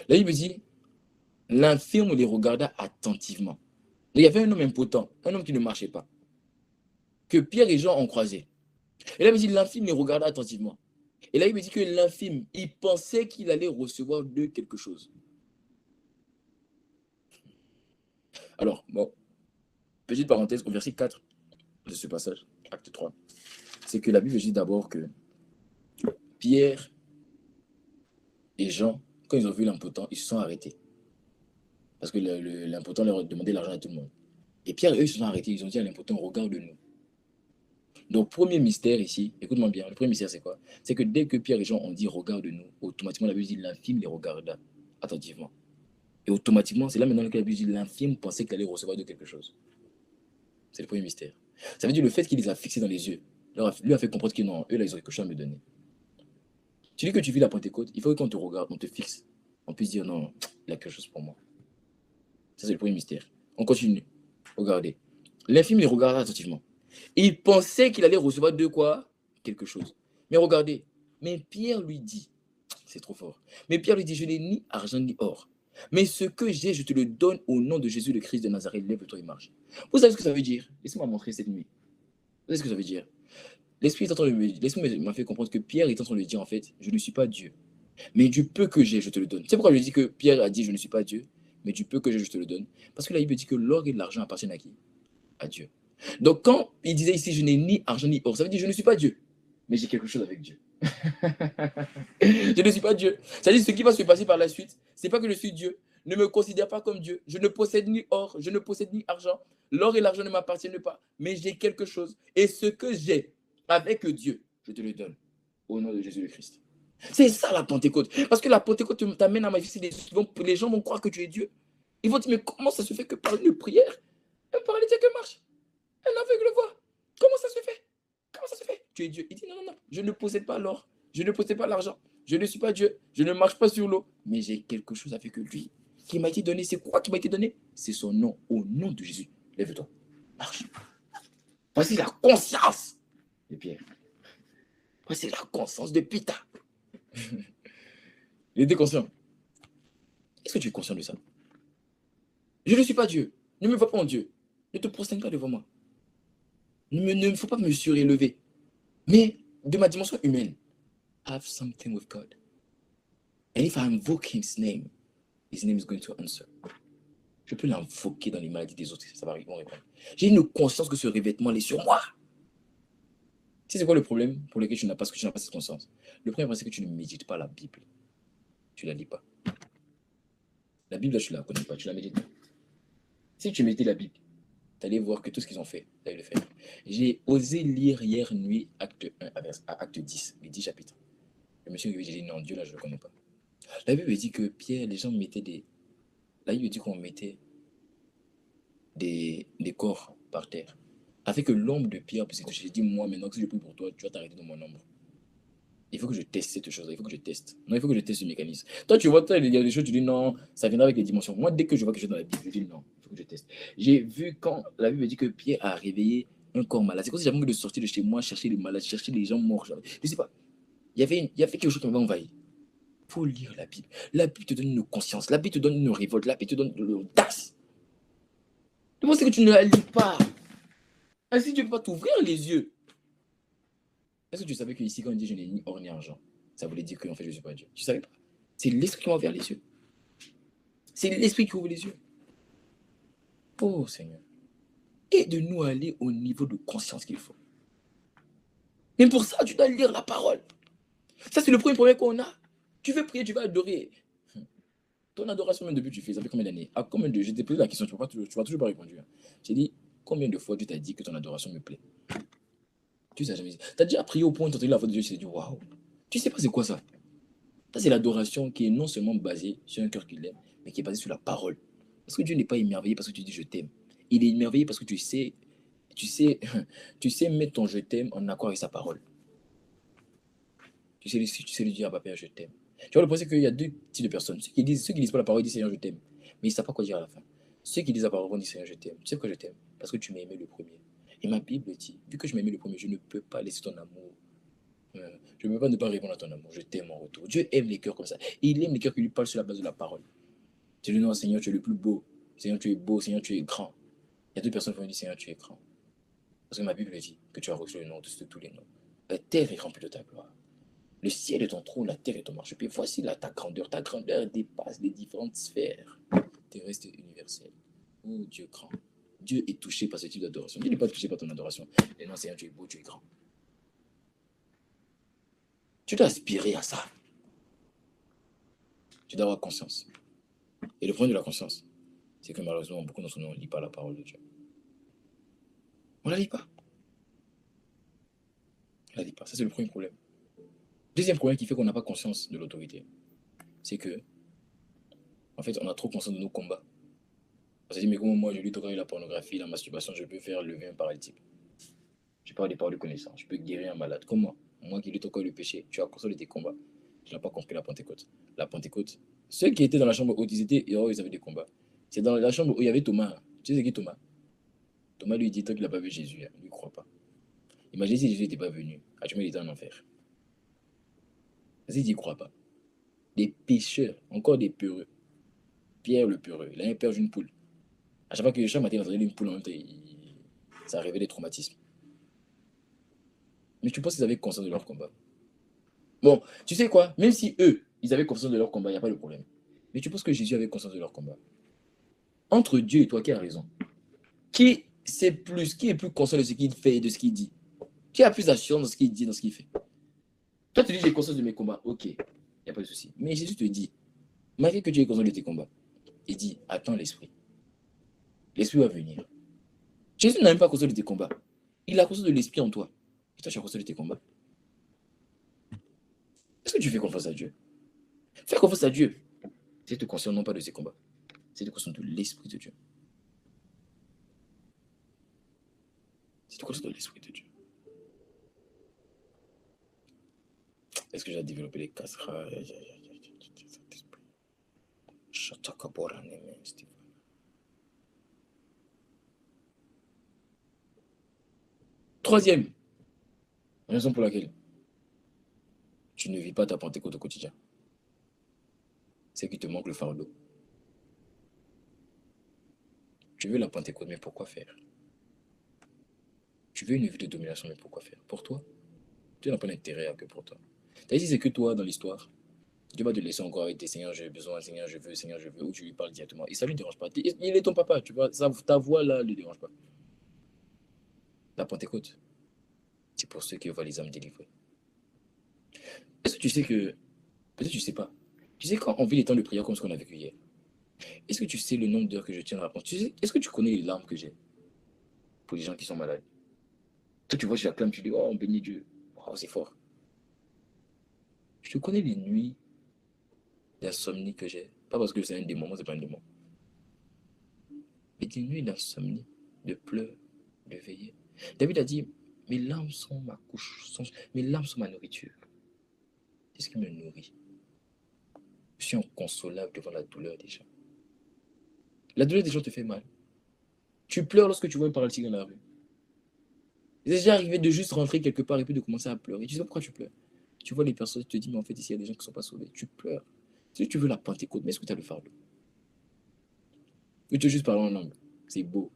[SPEAKER 1] Là, il me dit, l'infirme les regarda attentivement. Là, il y avait un homme impotent, un homme qui ne marchait pas, que Pierre et Jean ont croisé. Et là, il me dit, l'infirme les regarda attentivement. Et là, il me dit que l'infirme, il pensait qu'il allait recevoir d'eux quelque chose. Alors, bon, petite parenthèse au verset 4 de ce passage, acte 3, c'est que la Bible dit d'abord que Pierre et Jean, quand ils ont vu l'impotent, ils se sont arrêtés. Parce que l'impotent leur demandait l'argent à tout le monde. Et Pierre et eux, ils se sont arrêtés, ils ont dit à l'impotent, regarde-nous. Donc, premier mystère ici, écoute-moi bien, le premier mystère, c'est quoi? C'est que dès que Pierre et Jean ont dit regarde-nous, automatiquement, la Bible dit l'infime les regarda attentivement. Et automatiquement, c'est là maintenant que la Bible dit l'infime pensait qu'il allait recevoir de quelque chose. C'est le premier mystère. Ça veut dire le fait qu'il les a fixés dans les yeux, lui a fait comprendre que non, eux, là, ils ont quelque chose à me donner. Tu dis que tu vis la Pentecôte, il faut qu'on te regarde, on te fixe. On puisse dire non, il a quelque chose pour moi. Ça, c'est le premier mystère. On continue. Regardez. L'infime les regarda attentivement. Il pensait qu'il allait recevoir de quoi? Quelque chose. Mais regardez. Mais Pierre lui dit, c'est trop fort. Mais Pierre lui dit, je n'ai ni argent ni or. Mais ce que j'ai, je te le donne au nom de Jésus le Christ de Nazareth. Lève-toi et marche. Vous savez ce que ça veut dire? Laissez-moi montrer cette nuit. Vous savez ce que ça veut dire? L'Esprit m'a fait comprendre que Pierre est en train de lui dire en fait, je ne suis pas Dieu. Mais du peu que j'ai, je te le donne. C'est pourquoi je dis que Pierre a dit, je ne suis pas Dieu. Mais du peu que j'ai, je te le donne. Parce que là, il me dit que l'or et l'argent appartiennent à qui? À Dieu. Donc quand il disait ici, je n'ai ni argent ni or, ça veut dire, je ne suis pas Dieu. Mais j'ai quelque chose avec Dieu. Je ne suis pas Dieu. C'est-à-dire, ce qui va se passer par la suite, c'est pas que je suis Dieu. Ne me considère pas comme Dieu. Je ne possède ni or, je ne possède ni argent. L'or et l'argent ne m'appartiennent pas. Mais j'ai quelque chose. Et ce que j'ai avec Dieu, je te le donne. Au nom de Jésus le Christ. C'est ça la Pentecôte. Parce que la Pentecôte t'amène à manifester les gens vont croire que tu es Dieu. Ils vont dire, mais comment ça se fait que par une prière, un paralytique marche? Un aveugle voit. Comment ça se fait? Comment ça se fait? Tu es Dieu. Il dit non, non, non. Je ne possède pas l'or. Je ne possède pas l'argent. Je ne suis pas Dieu. Je ne marche pas sur l'eau. Mais j'ai quelque chose avec lui qui m'a été donné. C'est quoi qui m'a été donné? C'est son nom. Au nom de Jésus. Lève-toi. Marche. Voici la conscience de Pierre. Voici la conscience de Peter. Il était conscient. Est-ce que tu es conscient de ça? Je ne suis pas Dieu. Ne me vois pas en Dieu. Ne te prosterne pas devant moi. Ne faut pas me surélever. Mais de ma dimension humaine, have something with God. And if I invoke his name is going to answer. Je peux l'invoquer dans les maladies des autres, ça va répondre. J'ai une conscience que ce revêtement est sur moi. Tu sais c'est quoi le problème pour lequel tu n'as pas cette conscience? Le premier, c'est que tu ne médites pas la Bible. Tu ne la lis pas. La Bible, là, tu ne la connais pas, tu la médites pas. Si tu méditais la Bible, tu allais voir que tout ce qu'ils ont fait, tu allais le faire. J'ai osé lire hier nuit acte 1 à acte 10, les 10 chapitres. Je me suis dit, j'ai dit non, Dieu là, je ne le connais pas. La Bible dit que Pierre, les gens mettaient des. La Bible dit qu'on mettait des corps par terre. Afin que l'ombre de Pierre puisse être touchée. J'ai dit, moi, maintenant que si je prie pour toi, tu vas t'arrêter dans mon ombre. Il faut que je teste cette chose-là. Il faut que je teste. Non, il faut que je teste ce mécanisme. Toi, tu vois, il y a des choses, tu dis non, ça viendra avec les dimensions. Moi, dès que je vois quelque chose dans la Bible, je dis non, il faut que je teste. J'ai vu quand la Bible dit que Pierre a réveillé un corps malade. C'est comme si j'avais envie de sortir de chez moi, chercher les malades, chercher les gens morts. Je sais pas. Il y avait quelque chose qui m'avait envahi. Il faut lire la Bible. La Bible te donne une conscience. La Bible te donne une révolte. La Bible te donne de l'audace. Le problème, c'est que tu ne la lis pas. Ainsi, tu ne peux pas t'ouvrir les yeux. Est-ce que tu savais qu'ici, quand on dit je n'ai ni or ni argent, ça voulait dire qu'en fait, je ne suis pas Dieu? Tu ne savais pas? C'est l'esprit qui m'a ouvert les yeux. C'est l'esprit qui ouvre les yeux. Oh Seigneur. Aide-nous à aller au niveau de conscience qu'il faut. Mais pour ça, tu dois lire la parole. Ça, c'est le premier problème qu'on a. Tu veux prier, tu vas adorer. Ton adoration, même depuis tu fais, ça fait combien d'années? À combien de... Je t'ai posé la question, tu ne vas toujours pas répondre. J'ai dit, combien de fois Dieu t'a dit que ton adoration me plaît? Tu sais jamais. Tu as déjà prié au point de t'entendre la voix de Dieu, tu t'es dit, waouh. Tu sais pas c'est quoi ça? Ça, c'est l'adoration qui est non seulement basée sur un cœur qu'il aime, mais qui est basée sur la parole. Parce que Dieu n'est pas émerveillé parce que tu dis je t'aime. Il est émerveillé parce que tu sais, tu sais mettre ton je t'aime en accord avec sa parole. Tu sais lui dire à papa, je t'aime. Tu vois, le problème, c'est qu'il y a deux types de personnes. Ceux qui disent pas la parole, ils disent Seigneur, je t'aime. Mais ils ne savent pas quoi dire à la fin. Ceux qui disent la parole, ils disent Seigneur, je t'aime. Tu sais pourquoi je t'aime? Parce que tu m'as aimé le premier. Et ma Bible dit, vu que je m'ai aimé le premier, je ne peux pas laisser ton amour. Je ne peux pas ne pas répondre à ton amour. Je t'aime en retour. Dieu aime les cœurs comme ça. Et il aime les cœurs qui lui parlent sur la base de la parole. Tu dis non, Seigneur, tu es le plus beau. Seigneur, tu es beau. Seigneur, tu es grand. Il y a deux personnes qui vont dire Seigneur, tu es grand. Parce que ma Bible dit que tu as reçu le nom de tous les noms. La terre est remplie de ta gloire. Le ciel est ton trône, la terre est ton marchepied. Voici là ta grandeur. Ta grandeur dépasse les différentes sphères terrestres et universelles. Oh Dieu grand. Dieu est touché par ce type d'adoration. Dieu n'est pas touché par ton adoration. Mais non, Seigneur, tu es beau, tu es grand. Tu dois aspirer à ça. Tu dois avoir conscience. Et le problème de la conscience, c'est que malheureusement, beaucoup d'entre nous, on ne lit pas la parole de Dieu. On ne la lit pas. On ne la lit pas. Ça, c'est le premier problème. Deuxième problème qui fait qu'on n'a pas conscience de l'autorité, c'est que, en fait, on a trop conscience de nos combats. On s'est dit, mais comment moi, je lutte contre la pornographie, la masturbation, je peux faire lever un paralytique. Je parle des paroles de connaissance. Je peux guérir un malade. Comment? Moi qui lutte contre le péché, tu as conscience de tes combats. Tu n'as pas compris la Pentecôte. La Pentecôte, ceux qui étaient dans la chambre haute, ils avaient des combats. C'est dans la chambre où il y avait Thomas. Tu sais qui est Thomas? Thomas lui dit, toi qu'il n'a pas vu Jésus, il ne croit pas. Imagine si Jésus n'était pas venu. Actuellement, il était en enfer. Vas-y, il n'y croit pas. Des pécheurs, encore des peureux. Pierre le peureux, il a un père d'une poule. À chaque fois que chaque matin, il entendait une poule en même temps, ça révélait des traumatismes. Mais tu penses qu'ils avaient conscience de leur combat? Bon, tu sais quoi? Même si eux, ils avaient conscience de leur combat, il n'y a pas de problème. Mais tu penses que Jésus avait conscience de leur combat? Entre Dieu et toi, qui a raison? Qui est plus conscient de ce qu'il fait et de ce qu'il dit? Qui a plus d'assurance dans ce qu'il dit, dans ce qu'il fait? Toi, tu dis, j'ai conscience de mes combats. Ok, il n'y a pas de souci. Mais Jésus te dit, malgré que tu aies conscience de tes combats, il dit, attends l'esprit. L'esprit va venir. Jésus n'a même pas conscience de tes combats. Il a conscience de l'esprit en toi. Et toi, tu as conscience de tes combats. Est-ce que tu fais confiance à Dieu? Fais confiance à Dieu. C'est te conscient non pas de ses combats. C'est te conscient de l'esprit de Dieu. C'est te conscient de l'esprit de Dieu. Est-ce que j'ai développé les casseras? Troisième raison pour laquelle tu ne vis pas ta Pentecôte au quotidien, c'est qu'il te manque le fardeau. Tu veux la Pentecôte, mais pourquoi faire? Tu veux une vie de domination, mais pourquoi faire? Pour toi? Tu n'as pas d'intérêt que pour toi. Si c'est que toi dans l'histoire, Dieu va te laisser encore avec tes Seigneur, j'ai besoin, Seigneur, je veux, ou tu lui parles directement. Et ça ne lui dérange pas. Il est ton papa, tu vois, ta voix là ne lui dérange pas. La Pentecôte, c'est pour ceux qui voient les âmes délivrées. Est-ce que tu sais que, peut-être tu sais pas, tu sais quand on vit les temps de prière comme ce qu'on a vécu hier, est-ce que tu sais le nombre d'heures que je tiens à répondre? Est-ce que tu connais les larmes que j'ai pour les gens qui sont malades? Toi, tu vois, j'acclame, tu dis, oh, on bénit Dieu. Oh, c'est fort. Je te connais les nuits d'insomnie que j'ai. Pas parce que c'est un démon, moi, c'est pas un démon. Mais des nuits d'insomnie, de pleurs, de veiller. David a dit, mes larmes sont ma couche, mes larmes sont ma nourriture. C'est ce qui me nourrit. Je suis inconsolable devant la douleur des gens. La douleur des gens te fait mal. Tu pleures lorsque tu vois un paralytique dans la rue. C'est déjà arrivé de juste rentrer quelque part et puis de commencer à pleurer. Tu sais pas pourquoi tu pleures. Tu vois les personnes, tu te dis, mais en fait, ici, il y a des gens qui ne sont pas sauvés. Tu pleures. Si tu veux la Pentecôte, mais est-ce que tu as le fardeau? Ou tu veux juste parler en langue? C'est beau.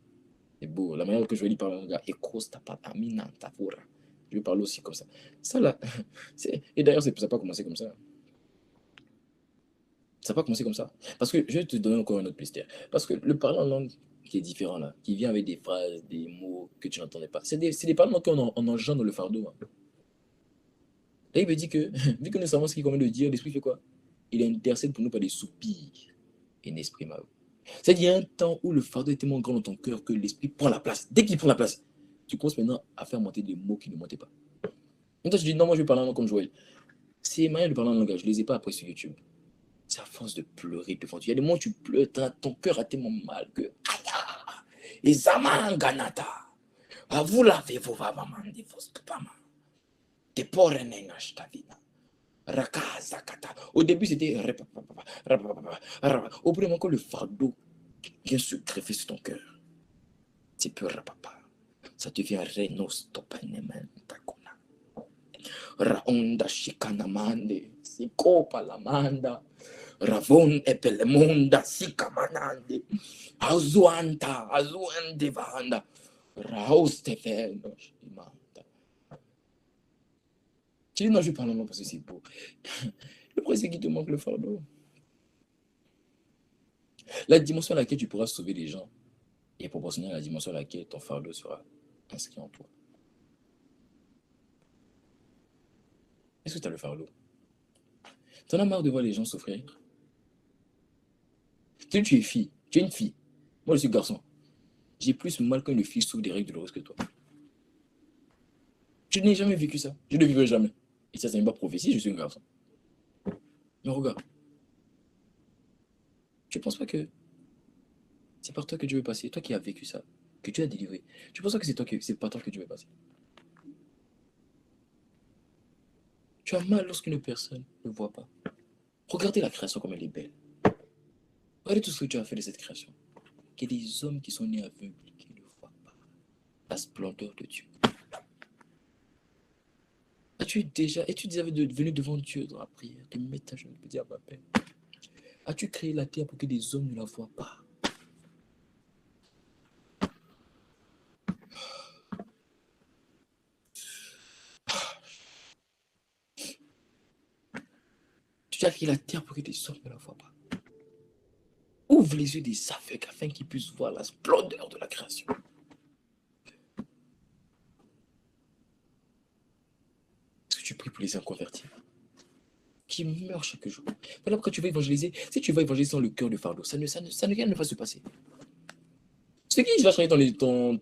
[SPEAKER 1] C'est beau. La manière que je vais lui parler en langue, je vais parler aussi comme ça. Ça là, et d'ailleurs, ça n'a pas commencé comme ça. Ça n'a pas commencé comme ça. Parce que je vais te donner encore un autre mystère. Parce que le parler en langue qui est différent là, qui vient avec des phrases, des mots que tu n'entendais pas, c'est des parlements qu'on engendre dans le fardeau. Hein. Là, il me dit que, vu que nous savons ce qu'il convient de dire, l'esprit fait quoi? Il intercède pour nous par des soupirs inexprimables. C'est-à-dire qu'il y a un temps où le fardeau est tellement grand dans ton cœur que l'esprit prend la place. Dès qu'il prend la place, tu commences maintenant à faire monter des mots qui ne montaient pas. Maintenant, tu dis, non, moi je vais parler en langue comme Joël. Ces manières de parler en langage, je ne les ai pas appris sur YouTube. C'est à force de pleurer devant Dieu. Il y a des moments où tu pleures, ton cœur a tellement mal que. Et Zaman Ganata. Vous l'avez, vous va m'amender, vous pas mal. T'es pas renénage ta vie. Au début, c'était. Au bout d'un moment, quand le fardeau vient se greffer sur ton cœur, c'est peu rapapa. Ça devient Renos Topanemen Takuna. Raonda Shikanamande, Sikopa Lamanda, Ravon Epelemonda, Sikamanande, Azuanta, Vanda, Raustefeno, Shimanda. Tu dis non, je parle non parce que c'est beau. Le problème, c'est qu'il te manque le fardeau. La dimension à laquelle tu pourras sauver les gens est proportionnelle à la dimension à laquelle ton fardeau sera inscrit en toi. Est-ce que tu as le fardeau? Tu en as marre de voir les gens souffrir? Tu es fille, tu es une fille. Moi, je suis garçon. J'ai plus mal qu'une fille souffre des règles douloureuses que toi. Je n'ai jamais vécu ça. Je ne vivrai jamais. Et ça, c'est une bonne prophétie, je suis un garçon. Mais regarde. Tu ne penses pas que c'est par toi que Dieu veut passer? Toi qui as vécu ça, que Dieu a délivré. Tu ne penses pas que c'est par toi que Dieu veut passer? Tu as mal lorsqu'une personne ne voit pas. Regardez la création comme elle est belle. Regardez tout ce que Dieu a fait de cette création. Il y a des hommes qui sont nés aveugles, qui ne voient pas la splendeur de Dieu. Es-tu déjà venu devant Dieu dans la prière, te mettre à genoux, te dire, Papa, as-tu créé la terre pour que des hommes ne la voient pas? Tu as créé la terre pour que des hommes ne la voient pas. Ouvre les yeux des aveugles afin qu'ils puissent voir la splendeur de la création. Est-ce que tu pries pour les inconvertis qui meurent chaque jour? Voilà pourquoi tu vas évangéliser. Si tu vas évangéliser sans le cœur de fardeau, ça rien ne va se passer. Ce qui va changer ton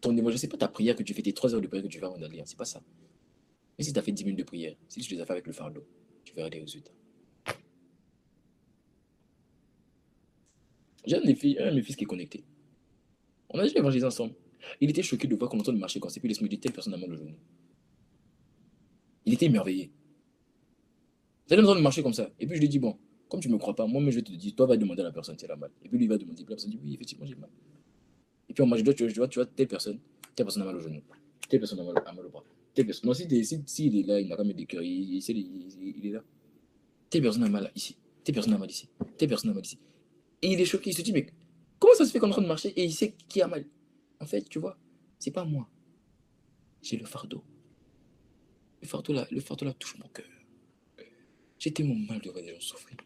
[SPEAKER 1] évangile, c'est pas ta prière que tu fais, tes 3 heures de prière que tu vas en aller. C'est pas ça. Mais si tu as fait 10 minutes de prière, si tu les as fait avec le fardeau, tu verras des résultats. J'ai un de mes fils qui est connecté. On a déjà évangélisé ensemble. Il était choqué de voir qu'on entend marcher comme ça. Puis il me dit, telle personne a mal au genou. Il était émerveillé. J'ai besoin de marcher comme ça. Et puis je lui dis, bon, comme tu ne me crois pas, moi-même je vais te dire, toi va demander à la personne si elle a mal. Et puis lui va demander, puis la personne dit, oui, effectivement, j'ai mal. Et puis moi, tu vois, telle personne a mal au genou. Telle personne a mal au bras. Telle personne. Non, si il est là, il n'a pas mis des cœurs, il est là. Telle personne a mal ici. Telle personne a mal ici. Telle personne a mal ici. Et il est choqué, il se dit, mais Comment ça se fait qu'on est en train de marcher et il sait qui a mal? En fait, tu vois, c'est pas moi. J'ai le fardeau. Le fardeau là touche mon cœur. J'ai tellement mal de voir des gens souffrir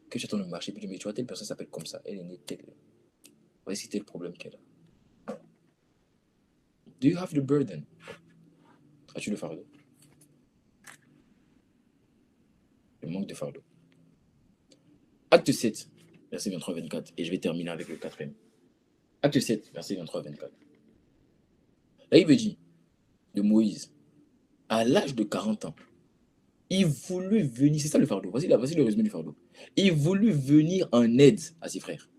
[SPEAKER 1] que j'attends de marcher. Puis je me dis, tu vois, telle personne s'appelle comme ça. Elle est née telle. Voici c'était le problème qu'elle a. Do you have the burden? As-tu le fardeau? Le manque de fardeau. Acte 7, verset 23-24. Et je vais terminer avec le quatrième. Acte 7, verset 23-24. Là, il me dit de Moïse, à l'âge de 40 ans, il voulut venir, c'est ça le fardeau, voici le résumé du fardeau. Il voulut venir en aide à ses frères.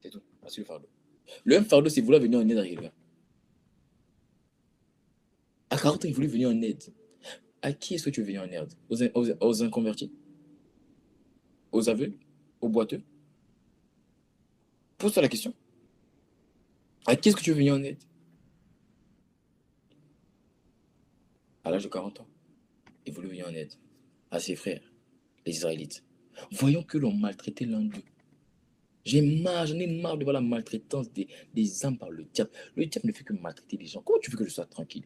[SPEAKER 1] C'est tout, voici le fardeau. Le même fardeau, c'est vouloir venir en aide à quelqu'un. À 40 ans, il voulait venir en aide. À qui est-ce que tu veux venir en aide? Aux inconvertis? Aux aveugles? Aux boiteux? Pose-toi la question. À qui est-ce que tu veux venir en aide? À l'âge de 40 ans, il voulait venir en aide à ses frères, les Israélites. Voyons que l'on maltraitait l'un d'eux. J'en ai marre de voir la maltraitance des âmes par le diable. Le diable ne fait que maltraiter les gens. Comment tu veux que je sois tranquille?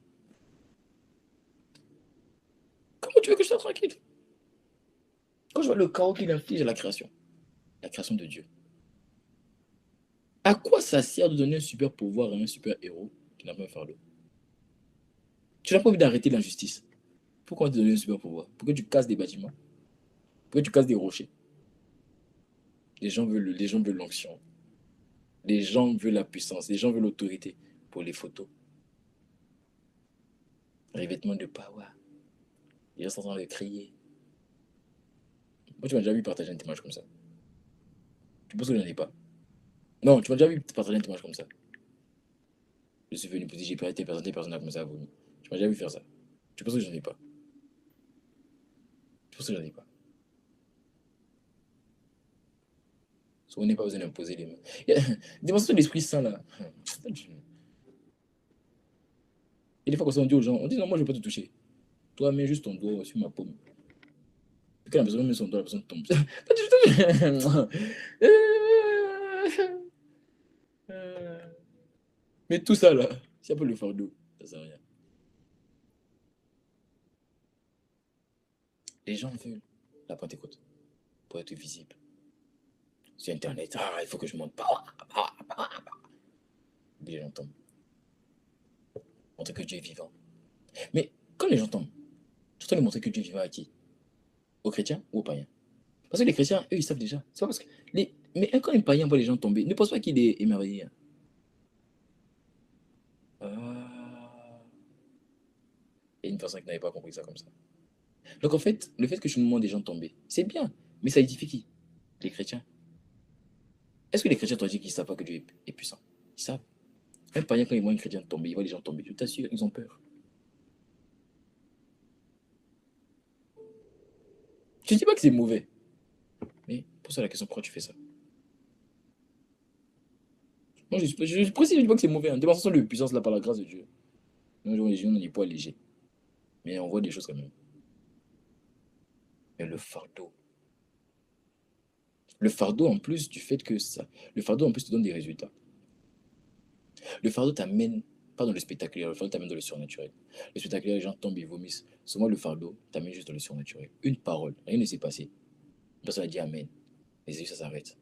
[SPEAKER 1] Comment tu veux que je sois tranquille? Quand je vois le chaos qu'il inflige à la création de Dieu, à quoi ça sert de donner un super pouvoir à un super héros qui n'a pas un fardeau? Tu n'as pas envie d'arrêter l'injustice. Pourquoi te donner un super pouvoir? Pourquoi tu casses des bâtiments? Pourquoi tu casses des rochers? Les gens veulent l'onction. Les gens veulent la puissance. Les gens veulent l'autorité pour les photos. Revêtement de power. Les gens sont en train de crier. Moi, tu m'as déjà vu partager un témoignage comme ça. Tu penses que je n'en ai pas? Non, tu m'as déjà vu partager un témoignage comme ça. Je suis venu pour dire j'ai été présenté, personne n'a commencé à vomir. Tu m'as déjà vu faire ça. Tu penses que j'en ai pas? Tu penses que j'en ai pas? On n'est pas besoin d'imposer les mains. Démonstration de l'Esprit Saint là. Et des fois, quand on dit aux gens, on dit non, moi je ne vais pas te toucher. Toi, mets juste ton doigt sur ma paume. Quand la personne met son doigt, la personne tombe. Mais tout ça là, c'est un peu le fardeau. Ça sert à rien. Les gens veulent la Pentecôte pour être visible. Sur Internet, il faut que je monte. Les gens tombent. Montrer que Dieu est vivant. Mais quand les gens tombent, tu dois leur montrer que Dieu est vivant à qui? Aux chrétiens ou aux païens? Parce que les chrétiens, eux, ils savent déjà. C'est pas parce que mais quand un païen voit les gens tomber, ne pense pas qu'il est émerveillé. Ah. Il y a une personne qui n'avait pas compris ça comme ça. Donc en fait, le fait que je me montre des gens tomber, c'est bien. Mais ça édifie qui? Les chrétiens. Est-ce que les chrétiens t'ont dit qu'ils ne savent pas que Dieu est puissant? Ils savent. Un païen, quand il voit un chrétien tomber, il voit les gens tomber, je t'assure, ils ont peur. Je ne dis pas que c'est mauvais. Mais pose-toi la question, pourquoi tu fais ça? Moi, je précise, je ne dis pas que c'est mauvais. Hein. Démonstration de puissance là par la grâce de Dieu. Nous, les gens, on n'est pas légers. Mais on voit des choses quand même. Mais le fardeau en plus du fait que ça, le fardeau en plus te donne des résultats. Le fardeau t'amène pas dans le spectaculaire, le fardeau t'amène dans le surnaturel. Le spectaculaire, les gens tombent, ils vomissent. Souvent, le fardeau t'amène juste dans le surnaturel. Une parole, rien ne s'est passé. Une personne a dit Amen. Et ça s'arrête.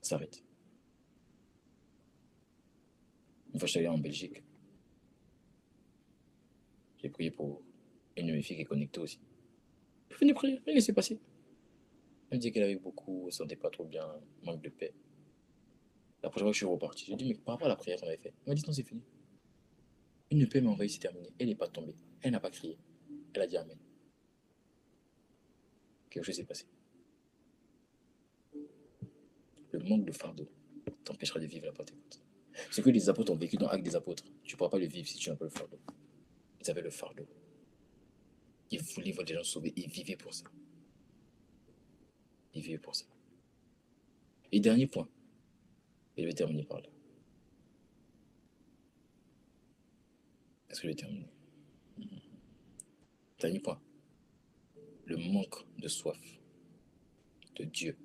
[SPEAKER 1] Ça s'arrête. Une fois, je suis allé en Belgique. J'ai prié pour une de mes filles qui est connectée aussi. Je finis de prier, rien ne s'est passé. Elle me dit qu'elle avait beaucoup, elle ne se sentait pas trop bien, manque de paix. La prochaine fois que je suis reparti, j'ai dit, mais par rapport à la prière qu'on avait faite, elle m'a dit non, c'est fini. Une paix m'a envoyé, c'est terminé. Elle n'est pas tombée. Elle n'a pas crié. Elle a dit Amen. Quelque chose s'est passé. Le manque de fardeau t'empêchera de vivre la Pentecôte. Ce que les apôtres ont vécu dans Actes des Apôtres, tu ne pourras pas le vivre si tu n'as pas le fardeau. Ils avaient le fardeau. Ils voulaient voir des gens sauvés. Ils vivaient pour ça. Ils vivaient pour ça. Et dernier point, et je vais terminer par là. Est-ce que je vais terminer? Dernier point. Le manque de soif de Dieu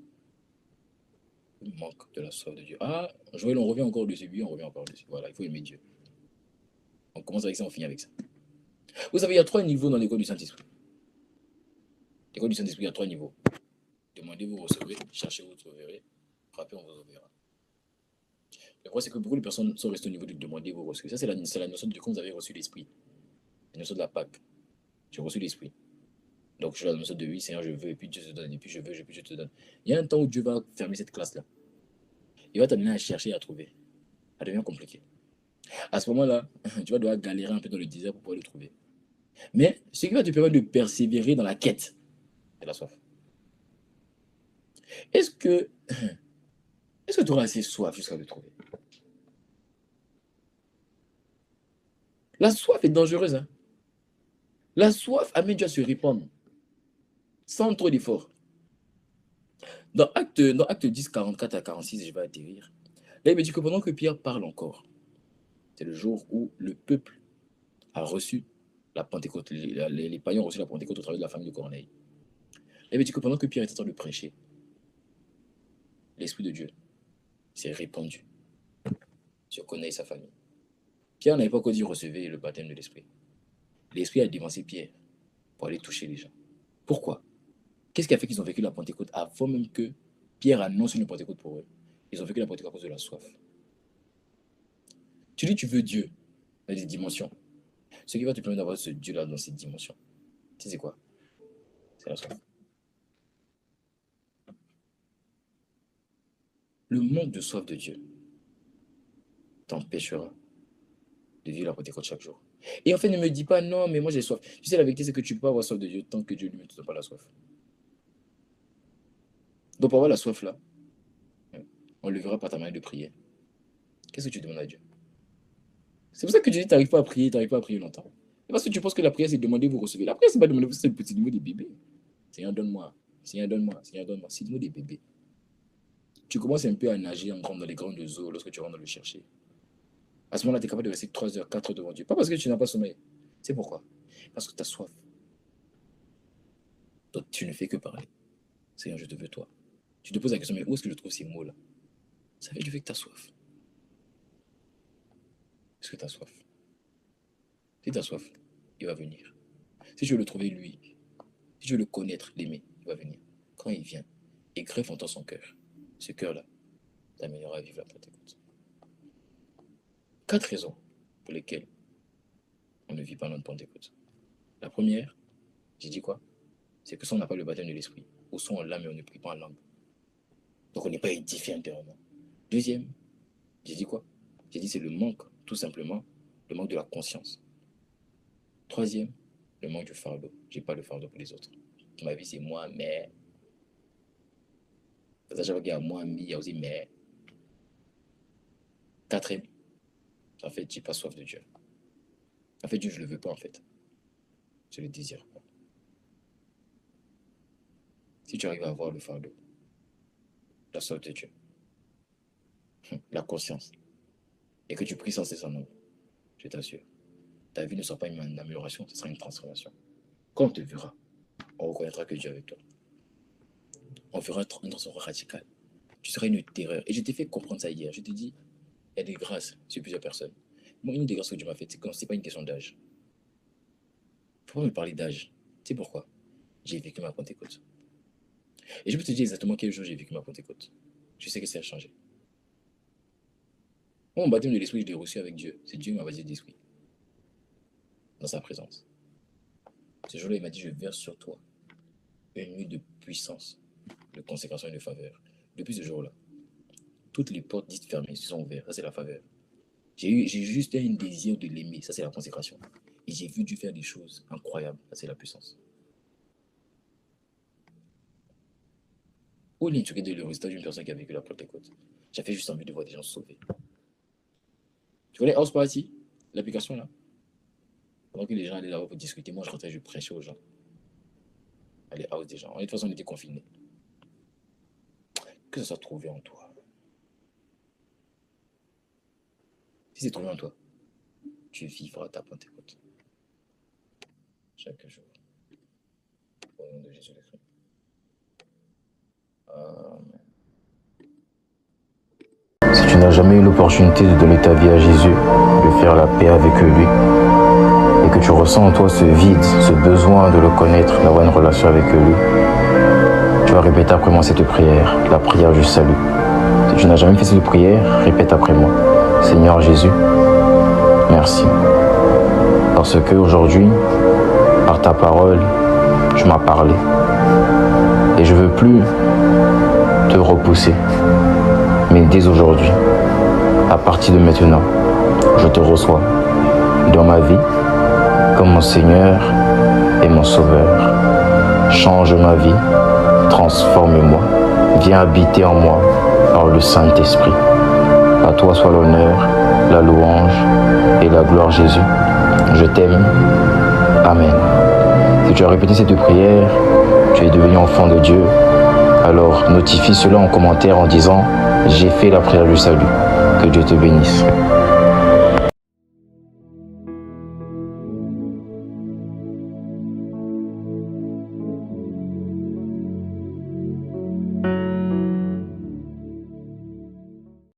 [SPEAKER 1] Le manque de la soif de Dieu. Ah, Joël, on revient encore dessus. Oui, on revient encore dessus. Voilà, il faut aimer Dieu. On commence avec ça, on finit avec ça. Vous savez, il y a 3 niveaux dans l'école du Saint-Esprit. L'école du Saint-Esprit, il y a 3 niveaux. Demandez, vous recevrez. Cherchez, vous trouverez. Frappez, on vous ouvrira. Le problème, c'est que beaucoup de personnes sont restées au niveau de demander, vous recevez. Ça, c'est la notion de quand vous avez reçu l'Esprit. La notion de la Pâque. J'ai reçu l'Esprit. Donc, je suis la notion de oui, Seigneur, je veux, et puis Dieu te donne, et puis je veux, et puis je te donne. Il y a un temps où Dieu va fermer cette classe-là. Il va t'amener à chercher et à trouver. Ça devient compliqué. À ce moment-là, tu vas devoir galérer un peu dans le désert pour pouvoir le trouver. Mais ce qui va te permettre de persévérer dans la quête, c'est la soif. Est-ce que tu auras assez soif jusqu'à le trouver? La soif est dangereuse. Hein? La soif amène Dieu à se répandre sans trop d'efforts. Dans Acte 10, 44 à 46, je vais atterrir. Là, il me dit que pendant que Pierre parle encore, c'est le jour où le peuple a reçu la Pentecôte. Les païens ont reçu la Pentecôte au travers de la famille de Corneille. Là, il me dit que pendant que Pierre était en train de prêcher, l'Esprit de Dieu s'est répandu sur Corneille et sa famille. Pierre n'avait pas encore dit recevoir le baptême de l'Esprit. L'Esprit a dévancé Pierre pour aller toucher les gens. Pourquoi? Qu'est-ce qui a fait qu'ils ont vécu la Pentecôte avant même que Pierre annonce une Pentecôte pour eux? Ils ont vécu la Pentecôte à cause de la soif. Tu dis tu veux Dieu dans des dimensions. Ce qui va te permettre d'avoir ce Dieu-là dans cette dimension, c'est quoi? C'est la soif. Le manque de soif de Dieu t'empêchera de vivre la Pentecôte chaque jour. Et en fait, ne me dis pas non, mais moi j'ai soif. Tu sais, la vérité, c'est que tu peux pas avoir soif de Dieu tant que Dieu lui ne te donne pas la soif. Donc, pour avoir la soif là, on le verra par ta manière de prier. Qu'est-ce que tu demandes à Dieu? C'est pour ça que tu dis, tu n'arrives pas à prier, longtemps. C'est parce que tu penses que la prière, c'est demander, vous recevez. La prière, c'est pas demander, c'est le petit niveau des bébés. Seigneur, donne-moi. Seigneur, donne-moi. Seigneur, donne-moi. C'est le niveau des bébés. Tu commences un peu à nager dans les grandes eaux lorsque tu rentres le chercher. À ce moment-là, tu es capable de rester 3 heures, 4 heures devant Dieu. Pas parce que tu n'as pas sommeil. C'est pourquoi? Parce que tu as soif. Donc, tu ne fais que parler. Seigneur, je te veux toi. Tu te poses la question, mais où est-ce que je trouve ces mots-là? Ça fait du fait que tu as soif. Est-ce que tu as soif? Si tu as soif, il va venir. Si tu veux le trouver, lui, si tu veux le connaître, l'aimer, il va venir. Quand il vient, et greffe en toi son cœur. Ce cœur-là t'amènera à vivre la Pentecôte. 4 raisons pour lesquelles on ne vit pas notre Pentecôte. La première, j'ai dit quoi? C'est que si on n'a pas le baptême de l'esprit, ou soit on l'a mais on ne prie pas en langue. Donc on n'est pas édifié intérieurement. Deuxième, j'ai dit quoi? J'ai dit c'est le manque, tout simplement, le manque de la conscience. Troisième, le manque du fardeau. J'ai pas le fardeau pour les autres. Ma vie c'est moi, mais. Parce que chaque fois moi, mais il y a aussi mais. Quatrième, en fait, j'ai pas soif de Dieu. En fait, Dieu, je le veux pas en fait. Je le désire pas. Si tu arrives à avoir le fardeau, la soif de Dieu, la conscience, et que tu pries sans cesse en nom, je t'assure, ta vie ne sera pas une amélioration, ce sera une transformation. Quand on te verra, on reconnaîtra que Dieu est avec toi. On fera une transformation radicale. Tu seras une terreur. Et je t'ai fait comprendre ça hier. Je t'ai dit, il y a des grâces sur plusieurs personnes. Moi, une des grâces que Dieu m'a faites, c'est que ce n'est pas une question d'âge. Il ne faut pas me parler d'âge. Tu sais pourquoi? J'ai vécu ma Pentecôte. Et je peux te dire exactement quel jour j'ai vécu ma Pentecôte. Je sais que ça a changé. Moi, mon baptême de l'esprit, je l'ai reçu avec Dieu. C'est Dieu qui m'a baptisé d'esprit. Dans sa présence. Ce jour-là, il m'a dit, je verse sur toi une nuit de puissance, de consécration et de faveur. Depuis ce jour-là, toutes les portes dites fermées se sont ouvertes. Ça, c'est la faveur. J'ai juste un désir de l'aimer. Ça, c'est la consécration. Et j'ai vu Dieu faire des choses incroyables. Ça, c'est la puissance. Où l'intuition de le résultat d'une personne qui a vécu la Pentecôte? J'avais juste envie de voir des gens sauvés. Tu connais House Party? L'application là? Pendant que les gens allaient là-bas pour discuter, moi je rentrais, je prêchais aux gens. Allez, house des gens. De toute façon, on était confinés. Que ça soit trouvé en toi. Si c'est trouvé en toi, tu vivras ta Pentecôte. Chaque jour. Au nom de Jésus-Christ. Amen.
[SPEAKER 4] tu n'as jamais eu l'opportunité de donner ta vie à Jésus, de faire la paix avec lui, et que tu ressens en toi ce vide, ce besoin de le connaître, d'avoir une relation avec lui, tu vas répéter après moi cette prière, la prière du salut. Si tu n'as jamais fait cette prière, répète après moi. Seigneur Jésus, merci. Parce que aujourd'hui, par ta parole, tu m'as parlé. Et je ne veux plus te repousser. Mais dès aujourd'hui, à partir de maintenant, je te reçois dans ma vie comme mon Seigneur et mon Sauveur. Change ma vie, transforme-moi, viens habiter en moi par le Saint-Esprit. À toi soit l'honneur, la louange et la gloire Jésus. Je t'aime. Amen. Si tu as répété cette prière, tu es devenu enfant de Dieu, alors notifie cela en commentaire en disant « J'ai fait la prière du salut ». Que Dieu te bénisse.